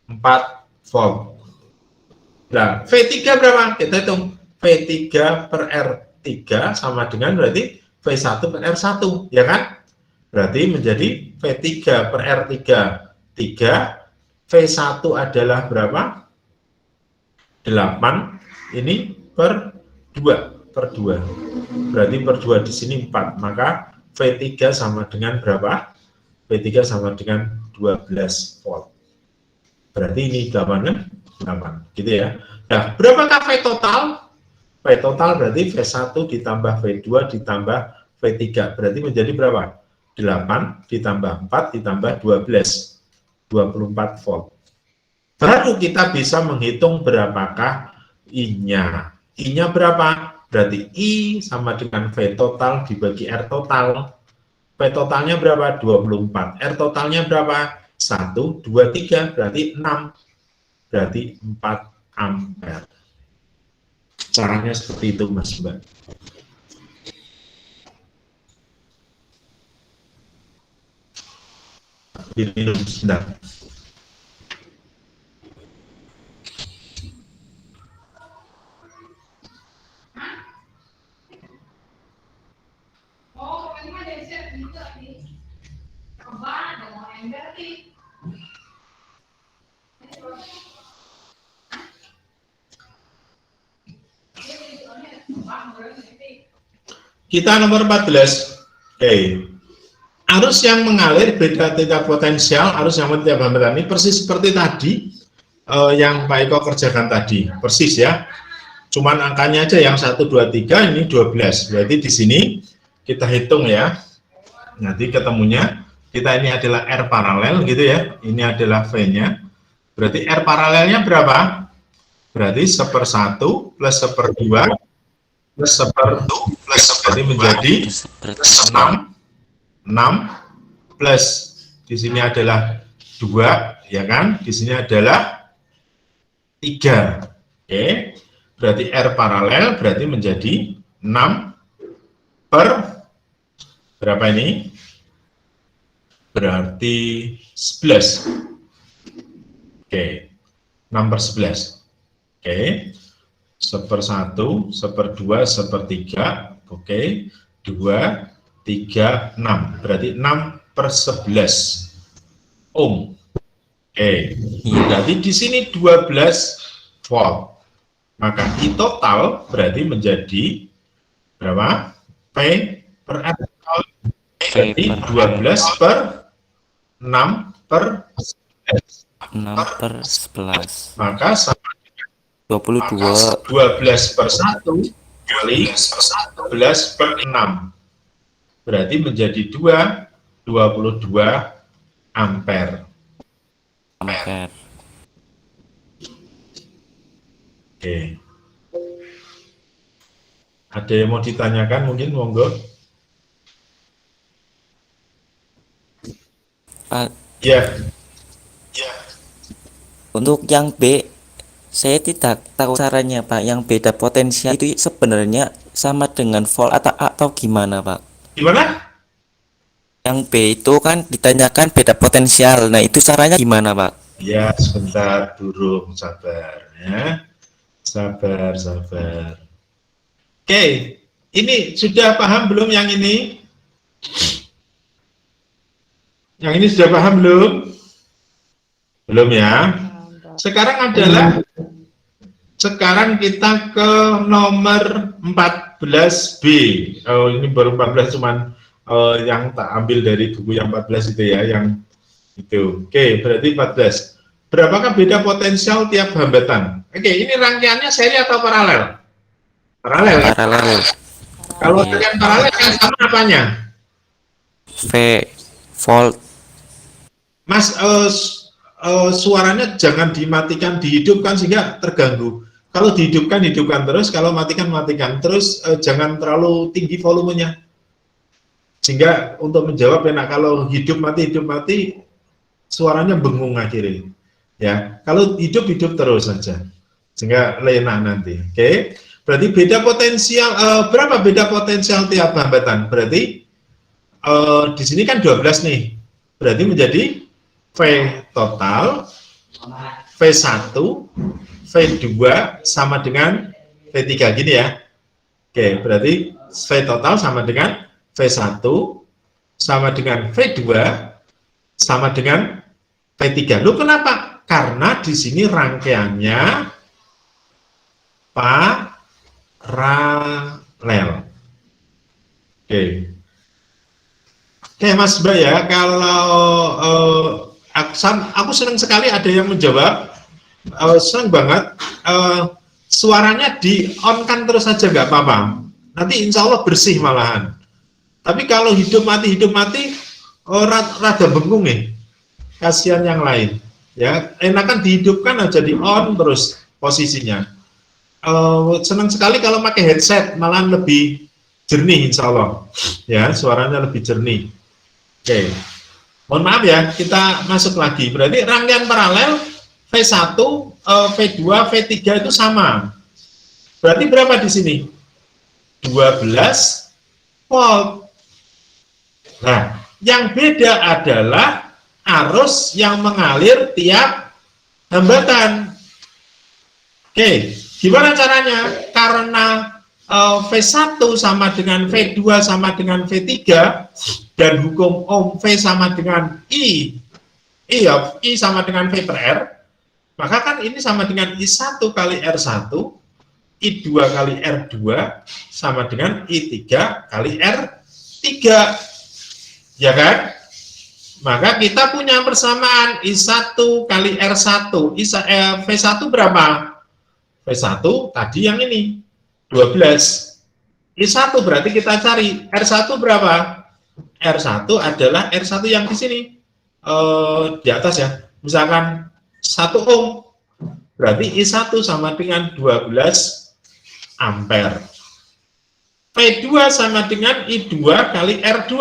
4 volt. Nah, V3 berapa? Kita hitung V3 per R3 sama dengan berarti V1 per R1, ya kan? Berarti menjadi V3 per R3 3, V1 adalah berapa? 8, ini per 2, Berarti per 2 di sini 4, maka V3 sama dengan berapa? V3 sama dengan 12 volt. Berarti ini 8 kan? 8, gitu ya. Nah, berapakah V total? V total berarti V1 ditambah V2 ditambah V3. Berarti menjadi berapa? 8 ditambah 4 ditambah 12. 24 volt. Baru kita bisa menghitung berapakah I-nya. I-nya berapa? Berarti I sama dengan V total dibagi R total. V totalnya berapa? 24. R totalnya berapa? 1, 2, 3, berarti 6. Berarti 4 ampere. Caranya seperti itu, Mas Mbak. Diminum sebentar. Kita nomor 14. Oke. Arus yang mengalir beda titik potensial, arus yang tiap hambatan ini persis seperti tadi yang Pak Eko kerjakan tadi, persis ya. Cuman angkanya aja yang 1, 2, 3, ini 12. Berarti di sini kita hitung ya. Nanti ketemunya, kita ini adalah R paralel gitu ya. Ini adalah V-nya. Berarti R paralelnya berapa? Berarti 1/1 plus 1/2 plus 1/2 plus berarti menjadi 6 plus di sini adalah 2 ya kan, di sini adalah 3. Oke, berarti R paralel berarti menjadi 6 per berapa ini? Berarti 11. Oke, 6 per 11. Oke, 1/1, 1/2, 1/3, oke, 2, 3, 6, berarti 6/11 ohm. Oke, berarti di sini 12 volt. Maka I total berarti menjadi berapa? P per R total berarti 6/11. Maka sama 22. 12/1 kali 11/6. Berarti menjadi 22 ampere. Oke. Ada yang mau ditanyakan mungkin, monggo. Pak, Ya. untuk yang B, saya tidak tahu caranya Pak. Yang beda potensial itu sebenarnya sama dengan volt atau gimana, Pak? Gimana? Yang B itu kan ditanyakan beda potensial. Nah, itu caranya gimana, Pak? Ya, sebentar, burung, sabar ya. Sabar. Oke, ini sudah paham belum yang ini? Yang ini sudah paham belum? Belum ya? Sekarang kita ke nomor 14B. Oh, ini baru 14 cuman yang tak ambil dari buku yang 14 itu ya, yang itu. Oke, berarti 14. Berapakah beda potensial tiap hambatan? Oke, ini rangkaiannya seri atau paralel? Paralel. Paralel. Kalau rangkaian paralel yang sama apanya? V volt. Mas, suaranya jangan dimatikan, dihidupkan sehingga terganggu. Kalau dihidupkan, hidupkan terus. Kalau matikan, matikan terus. Jangan terlalu tinggi volumenya. Sehingga untuk menjawab enak. Kalau hidup mati, suaranya bengung akhirnya. Ya, kalau hidup terus saja. Sehingga enak nanti. Oke. Berarti beda potensial, berapa beda potensial tiap hambatan? Berarti di sini kan 12 nih. Berarti menjadi V total, V1, V2 sama dengan V3 gini ya. Oke, berarti V total sama dengan V1 sama dengan V2 sama dengan V3. Loh kenapa? Karena di sini rangkaiannya paralel. Oke. Oke, Mas Mbak ya, kalau aku senang sekali ada yang menjawab, senang banget. Suaranya di-on-kan terus saja, nggak apa-apa. Nanti insya Allah bersih malahan. Tapi kalau hidup mati, rada bengung nih. Kasihan yang lain. Ya, enakan dihidupkan aja di-on terus posisinya. Senang sekali kalau pakai headset, malahan lebih jernih insya Allah. Ya, suaranya lebih jernih. Oke, mohon maaf ya, kita masuk lagi. Berarti rangkaian paralel V1, V2, V3 itu sama. Berarti berapa di sini? 12 volt. Nah, yang beda adalah arus yang mengalir tiap hambatan. Oke, gimana caranya? Karena V1 sama dengan V2 sama dengan V3 dan hukum Ohm V sama dengan I sama dengan V per R, maka kan ini sama dengan I1 kali R1, I2 kali R2 sama dengan I3 kali R3, ya kan? Maka kita punya persamaan I1 kali R1, V1 berapa? V1 tadi yang ini 12. I1 berarti kita cari R1 berapa? R1 adalah R1 yang di sini di atas ya. Misalkan 1 ohm. Berarti I1 sama dengan 12 ampere. V2 sama dengan I2 kali R2.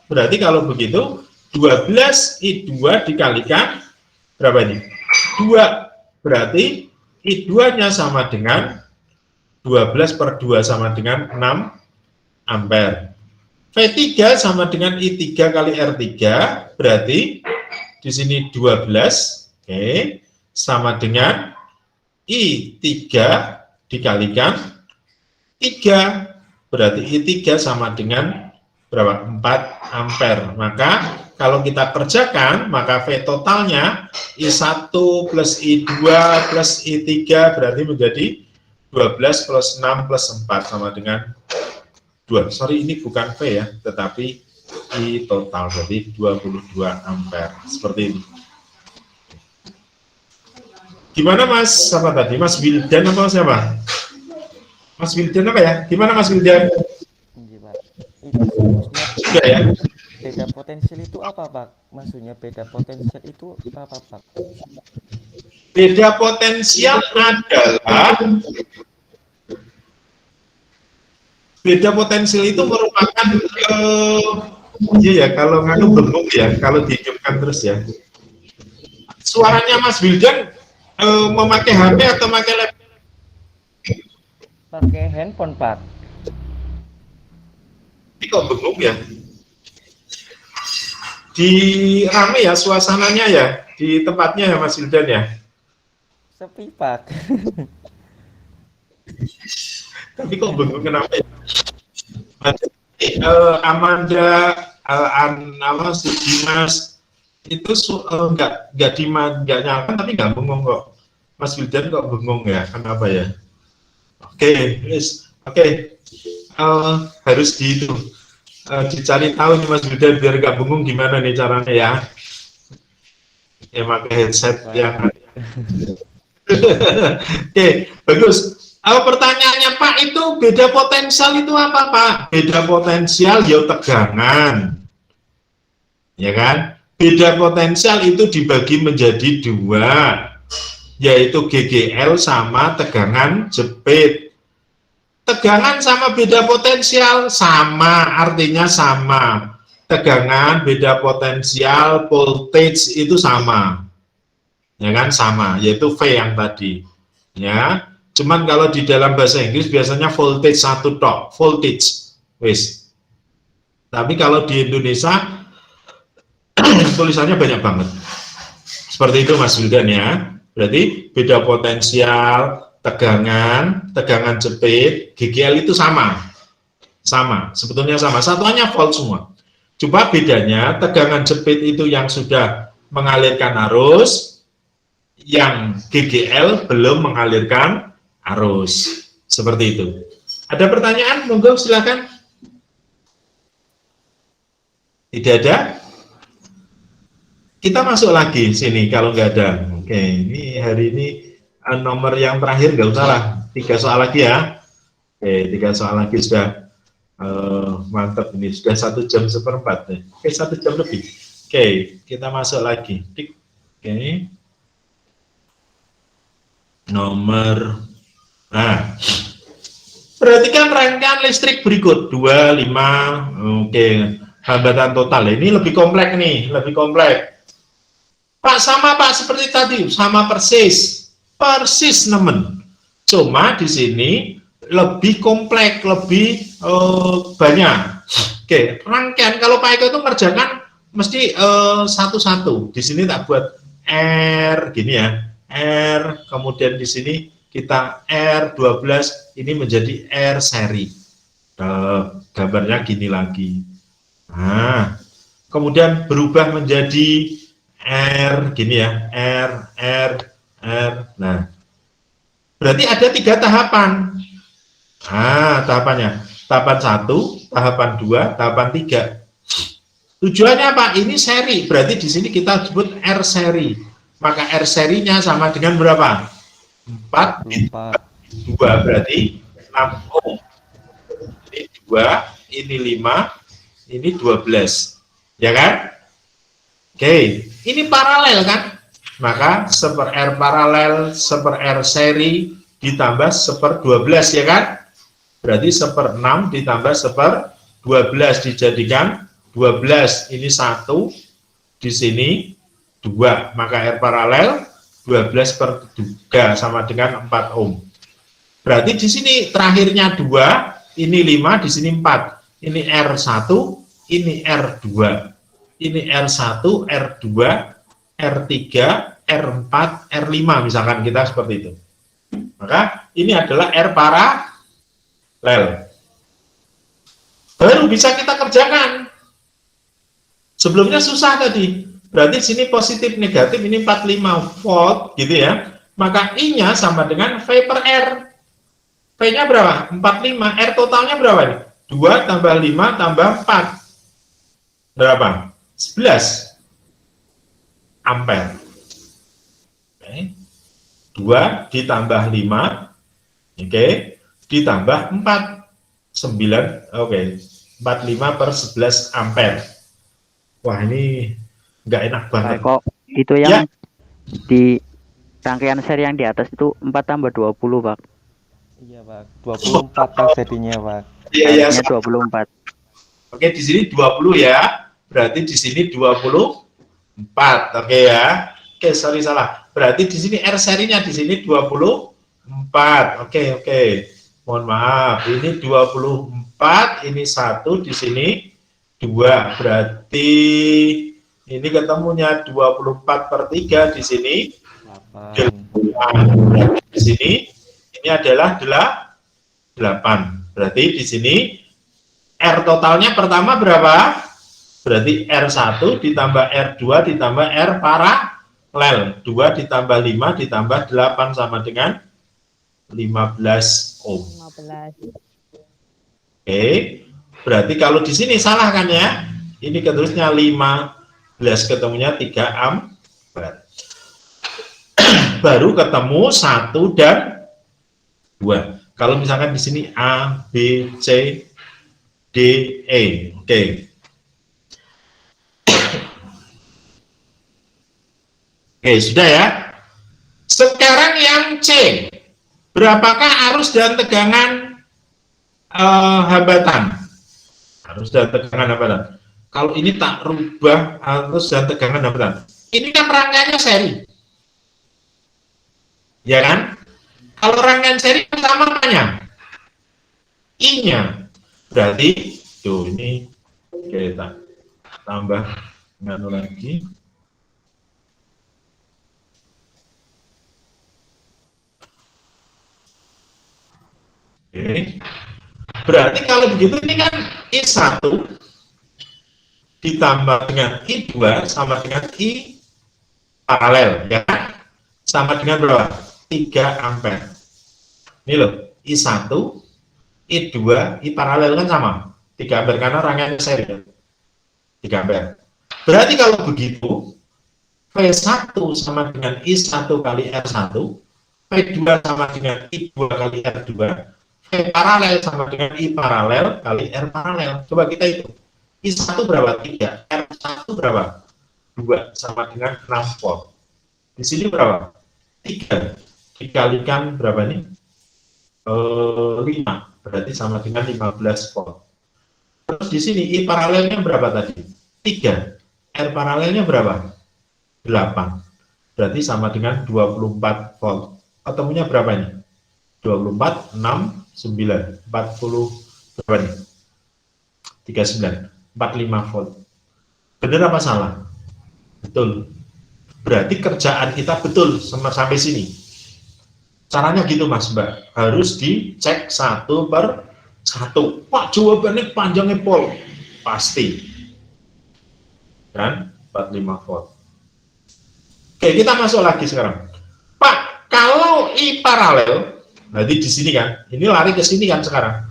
Berarti kalau begitu 12 I2 dikalikan berapa ini? 2. Berarti I2-nya sama dengan 12 per 2 sama dengan 6 ampere. V3 sama dengan I3 kali R3, berarti di sini 12, oke, sama dengan I3 dikalikan 3, berarti I3 sama dengan berapa? 4 ampere. Maka kalau kita kerjakan, maka V totalnya I1 plus I2 plus I3 berarti menjadi 12 plus 6 plus 4 sama dengan 2. Sorry, ini bukan V ya, tetapi I total, berarti 22 ampere. Seperti ini. Gimana Mas, apa tadi? Mas Wildan apa siapa? Mas Wildan apa ya? Gimana Mas Wildan? Iya, Pak. Itu maksudnya Sudah ya? beda potensial itu apa, Pak? Maksudnya beda potensial itu apa, Pak? Beda potensial adalah itu merupakan iya ya, kalau nganu bengong ya, kalau dihidupkan terus ya. Suaranya Mas Wildan memakai HP atau memakai laptop? Pakai handphone, Pak. Ini kok bengong ya? Di rame ya suasananya ya, di tempatnya ya Mas Wildan ya. Sepi, Pak. Tapi kok bengong kenapa ya? Amanda, si Dimas itu nggak nyalakan tapi nggak bengong kok. Mas Wildan kok bengong ya? Kenapa ya? Oke, harus dicari tahu nih Mas Wildan biar nggak bengong gimana nih caranya ya? Ya pakai headset yang. Oke, bagus. Pertanyaannya Pak, itu beda potensial itu apa Pak? Beda potensial ya tegangan, ya kan? Beda potensial itu dibagi menjadi dua, yaitu GGL sama tegangan jepit. Tegangan sama beda potensial sama, artinya sama. Tegangan beda potensial, voltage itu sama, ya kan? Sama, yaitu V yang tadi, ya. Cuman kalau di dalam bahasa Inggris biasanya voltage satu tok, voltage, wis. Tapi kalau di Indonesia tulisannya banyak banget. Seperti itu Mas Wildan ya. Berarti beda potensial, tegangan jepit, GGL itu sama. Sama, sebetulnya sama. Satuannya volt semua. Cuma bedanya tegangan jepit itu yang sudah mengalirkan arus, yang GGL belum mengalirkan arus. Seperti itu. Ada pertanyaan? Monggo silakan. Tidak ada? Kita masuk lagi sini kalau nggak ada. Oke, ini hari ini nomor yang terakhir nggak usah lah. 3 soal lagi ya. Oke, 3 soal lagi sudah mantap ini. Sudah 1 jam seperempat. Oke, 1 jam lebih. Oke, kita masuk lagi. Oke. Nomor. Nah, perhatikan rangkaian listrik berikut 2, 5, oke, hambatan total. Ini lebih kompleks nih, lebih kompleks. Pak sama Pak seperti tadi, sama persis nemen. Cuma di sini lebih kompleks, lebih banyak. Oke, rangkaian kalau Pak Eko itu ngerjakan mesti satu-satu. Di sini tak buat R gini ya, R, kemudian di sini kita R12 ini menjadi R seri. Gambarnya gini lagi. Nah, kemudian berubah menjadi R gini ya, R. Nah, berarti ada 3 tahapan. Nah, tahapannya. Tahapan 1, tahapan 2, tahapan 3. Tujuannya apa? Ini seri. Berarti di sini kita sebut R seri. Maka R serinya sama dengan berapa? 4, 2 berarti 6 ohm. Ini 2, ini 5, ini 12. Ya kan? Oke, ini paralel kan? Maka 1/R paralel, 1/R seri ditambah 1/12 ya kan? Berarti 1/6 ditambah 1/12 dijadikan 12. Ini 1, di sini 2. Maka R paralel 12/3 sama dengan 4 ohm. Berarti di sini terakhirnya 2, ini 5, di sini 4. Ini R1, ini R2. Ini R1, R2, R3, R4, R5 misalkan kita seperti itu. Maka ini adalah R paralel. Baru bisa kita kerjakan. Sebelumnya susah tadi. Berarti sini positif negatif, ini 45 volt gitu ya. Maka I-nya sama dengan V per R. V-nya berapa? 45. R totalnya berapa nih? 2 tambah 5 tambah 4. Berapa? 11 ampere. Oke. 2 ditambah 5. Oke. Ditambah 4. 9. Oke. 45/11 ampere. Wah, ini nggak enak banget. Kok itu yang di rangkaian seri yang di atas itu 4 tambah 20, Pak. Iya, Pak. 24 kan jadinya, Pak. Iya, 24. Oke, di sini 20 ya. Berarti di sini 24. Oke ya. Oke, sorry salah. Berarti di sini R serinya di sini 24. Oke. Mohon maaf. Ini 24 4, ini 1, di sini 2. Berarti ini ketemunya 24/3 di sini. 8. Di sini ini adalah 8. Berarti di sini R totalnya pertama berapa? Berarti R1 ditambah R2 ditambah R paralel. 2 ditambah 5 ditambah 8 sama dengan 15 ohm. 15. Oke, berarti kalau di sini salah kan ya? Ini keterusnya 15 ketemunya 3 ampere. Baru ketemu 1 dan 2. Kalau misalkan di sini A, B, C, D, E. Oke. Oke, sudah ya. Sekarang yang C. Berapakah arus dan tegangan hambatan? Arus dan tegangan hambatan. Kalau ini tak rubah arus dan tegangan hambatan. Ini kan rangkaiannya seri. Ya kan? Kalau rangkaian seri sama apanya? I-nya. Berarti tuh ini kita tambah nganu lagi. Oke. Berarti kalau begitu ini kan I1 ditambah dengan I2 sama dengan I paralel, ya kan? Sama dengan berapa? 3 ampere. Ini loh, I1, I2, I paralel kan sama. 3 ampere karena rangkaian seri. 3 ampere. Berarti kalau begitu, V1 sama dengan I1 kali R1, V2 sama dengan I2 kali R2, V paralel sama dengan I paralel kali R paralel. Coba kita hitung. I1 berapa? 3. R1 berapa? 2 sama dengan 6 volt. Di sini berapa? 3. Dikalikan berapa nih? 5. Berarti sama dengan 15 volt. Terus di sini I paralelnya berapa tadi? 3. R paralelnya berapa? 8. Berarti sama dengan 24 volt. Ketemunya berapa ini? 24, 6, 9, 40, berapa nih? 39, 45 volt. Benar apa salah? Betul. Berarti kerjaan kita betul sampai sini. Caranya gitu Mas Mbak. Harus dicek 1 per 1. Pak, jawabannya panjangnya pol. Pasti. Dan 45 volt. Oke, kita masuk lagi sekarang. Pak, kalau I paralel, berarti di sini kan, ini lari ke sini kan sekarang.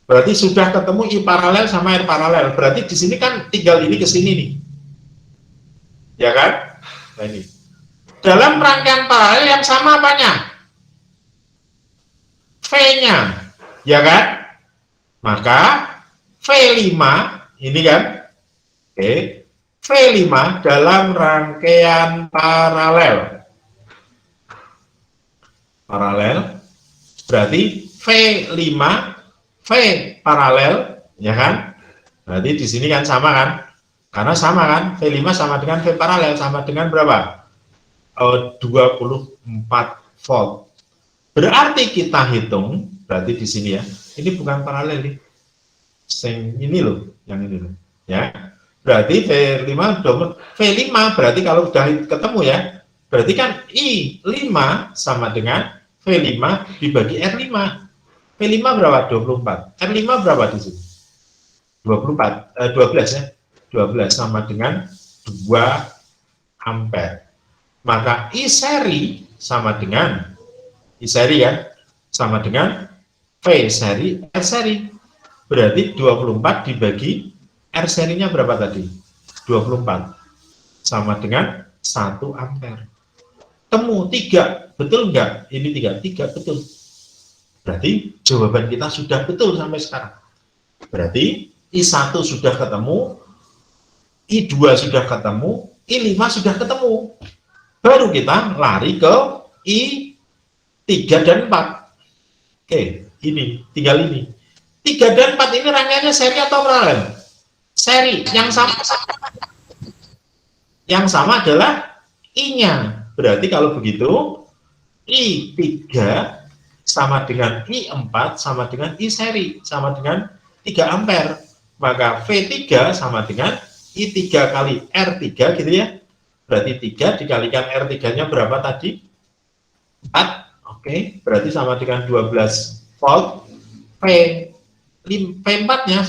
Berarti sudah ketemu I paralel sama R paralel. Berarti di sini kan tinggal ini ke sini nih. Ya kan? Nah ini. Dalam rangkaian paralel yang sama apanya? V-nya. Ya kan? Maka V5 ini kan. Oke. V5 dalam rangkaian paralel. Paralel. Berarti V5 V paralel, ya kan? Berarti di sini kan sama kan? Karena sama kan? V5 sama dengan V paralel sama dengan berapa? 24 volt. Berarti kita hitung, berarti di sini ya. Ini bukan paralel nih. Ini loh, yang ini loh. Ya. Berarti V5 berarti kalau sudah ketemu ya. Berarti kan I5 sama dengan V5 dibagi R5. V5 berapa? 24. R5 berapa di sini? 12 ya. 12 sama dengan 2 ampere. Maka I seri sama dengan I seri ya, sama dengan V seri R seri. Berarti 24 dibagi R serinya berapa tadi? 24 sama dengan 1 ampere. Temu 3, betul enggak? Ini 3 betul. Berarti jawaban kita sudah betul sampai sekarang. Berarti I1 sudah ketemu, I2 sudah ketemu, I5 sudah ketemu. Baru kita lari ke I3 dan 4. Oke, ini, tinggal ini. 3 dan 4 ini rangkaiannya seri atau paralel? Seri. Yang sama adalah I-nya. Berarti kalau begitu, I3 sama dengan I4 sama dengan I seri, sama dengan 3 ampere. Maka V3 sama dengan I3 kali R3 gitu ya. Berarti 3 dikalikan R3-nya berapa tadi? 4. Oke, berarti sama dengan 12 volt. V4-nya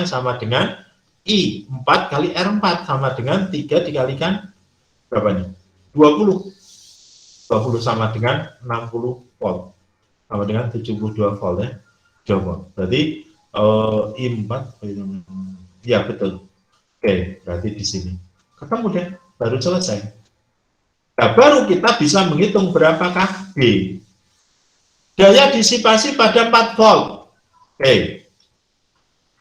sama dengan I4 kali R4 sama dengan 3 dikalikan berapa nih? 20. 20 sama dengan 60 volt. Sama dengan 72 volt ya. 2 volt. Berarti I4 ya betul. Oke, berarti di sini. Ketemu deh, baru selesai. Nah, baru kita bisa menghitung berapakah B. Daya disipasi pada 4 volt. Oke.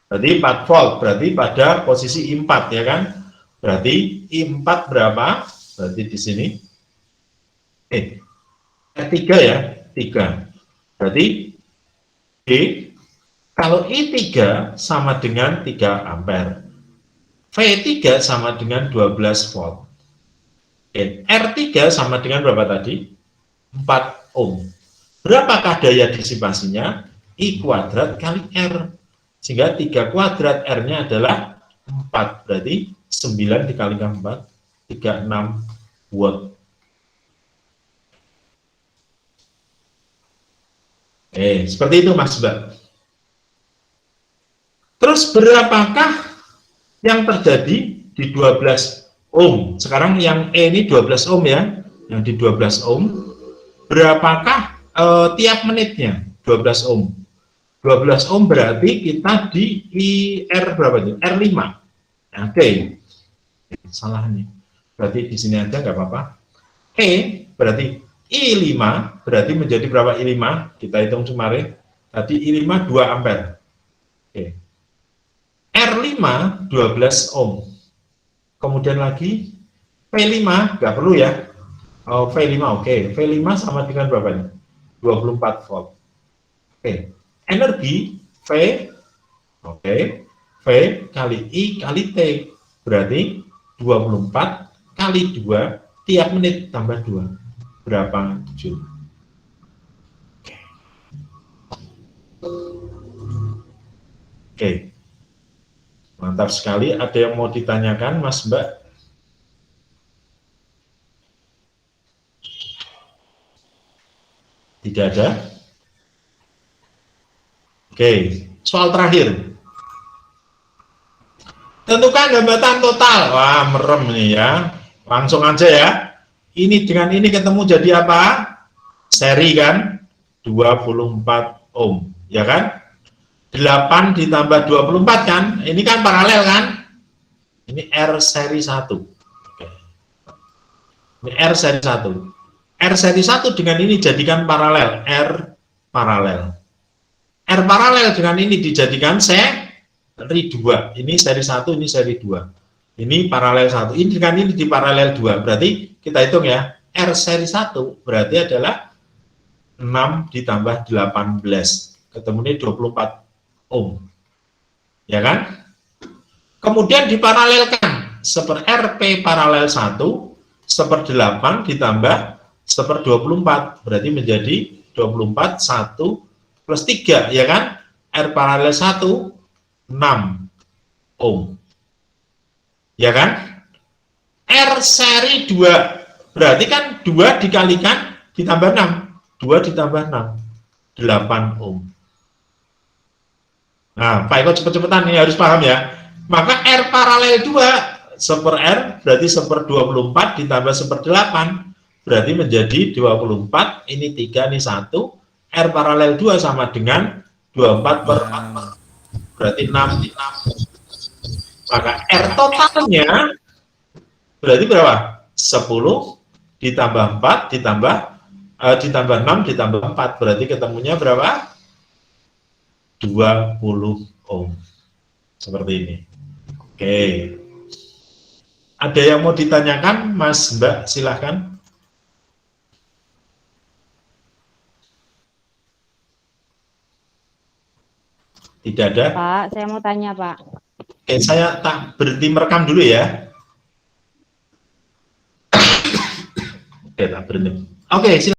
Berarti 4 volt, berarti pada posisi I4 ya kan? Berarti I4 berapa? Berarti di sini. R3 ya, 3. Berarti B, kalau I3 sama dengan 3 ampere. V3 sama dengan 12 volt. R3 sama dengan berapa tadi? 4 ohm. Berapakah daya disipasinya? I kuadrat kali R. Sehingga 3 kuadrat R-nya adalah 4. Berarti 9 dikalikan 4, 36 watt. Seperti itu Mas Mbak. Terus berapakah yang terjadi di 12 ohm? Sekarang yang E ini 12 ohm ya, yang di 12 ohm. Berapakah tiap menitnya? 12 ohm. 12 ohm berarti kita di IR berapa itu? R5. Oke. Salah nih. Berarti di sini aja nggak apa-apa. E berarti I5 berarti menjadi berapa I5? Kita hitung kemarin. Tadi I5 2 ampere. Oke. R5 12 ohm. Kemudian lagi V5 nggak perlu ya. V5 oke. V5 sama dengan berapa nih? 24 volt. Oke. Energi V oke. V kali I kali T berarti 24 kali 2 tiap menit tambah 2. Berapa joule? Oke. Mantap sekali. Ada yang mau ditanyakan, Mas Mbak? Tidak ada? Oke. Soal terakhir. Tentukan hambatan total. Wah, merem nih ya. Langsung aja ya. Ini dengan ini ketemu jadi apa? Seri kan? 24 ohm. Ya kan? 8 ditambah 24 kan? Ini kan paralel kan? Ini R seri 1. Ini R seri 1. R seri 1 dengan ini jadikan paralel. R paralel. R paralel dengan ini dijadikan seri 2. Ini seri 1, ini seri 2. Ini paralel 1. Ini dengan ini di paralel 2. Berarti kita hitung ya. R seri 1 berarti adalah 6 ditambah 18. Ketemunya 24 ohm. Ya kan? Kemudian diparalelkan. RP paralel 1 1/8 ditambah 1/24. Berarti menjadi 24 1 plus 3. Ya kan? R paralel 1 6 ohm. Ya kan? R seri 2 berarti kan 2 dikalikan ditambah 6. 2 ditambah 6 8 ohm. Nah, Pak Eko cepet-cepetan nih harus paham ya. Maka R paralel 2 1/R berarti 1/24 ditambah 1/8 berarti menjadi 24. Ini 3 ini 1. R paralel 2 sama dengan 24/4 berarti 6. Maka R totalnya berarti berapa? 10 ditambah 4 ditambah 6 ditambah 4 berarti ketemunya berapa? 20 ohm. Seperti ini. Oke. Ada yang mau ditanyakan, Mas Mbak? Silahkan. Tidak ada? Pak, saya mau tanya, Pak. Oke, saya tak berhenti merekam dulu ya. Oke, tak berhenti. Oke, silakan.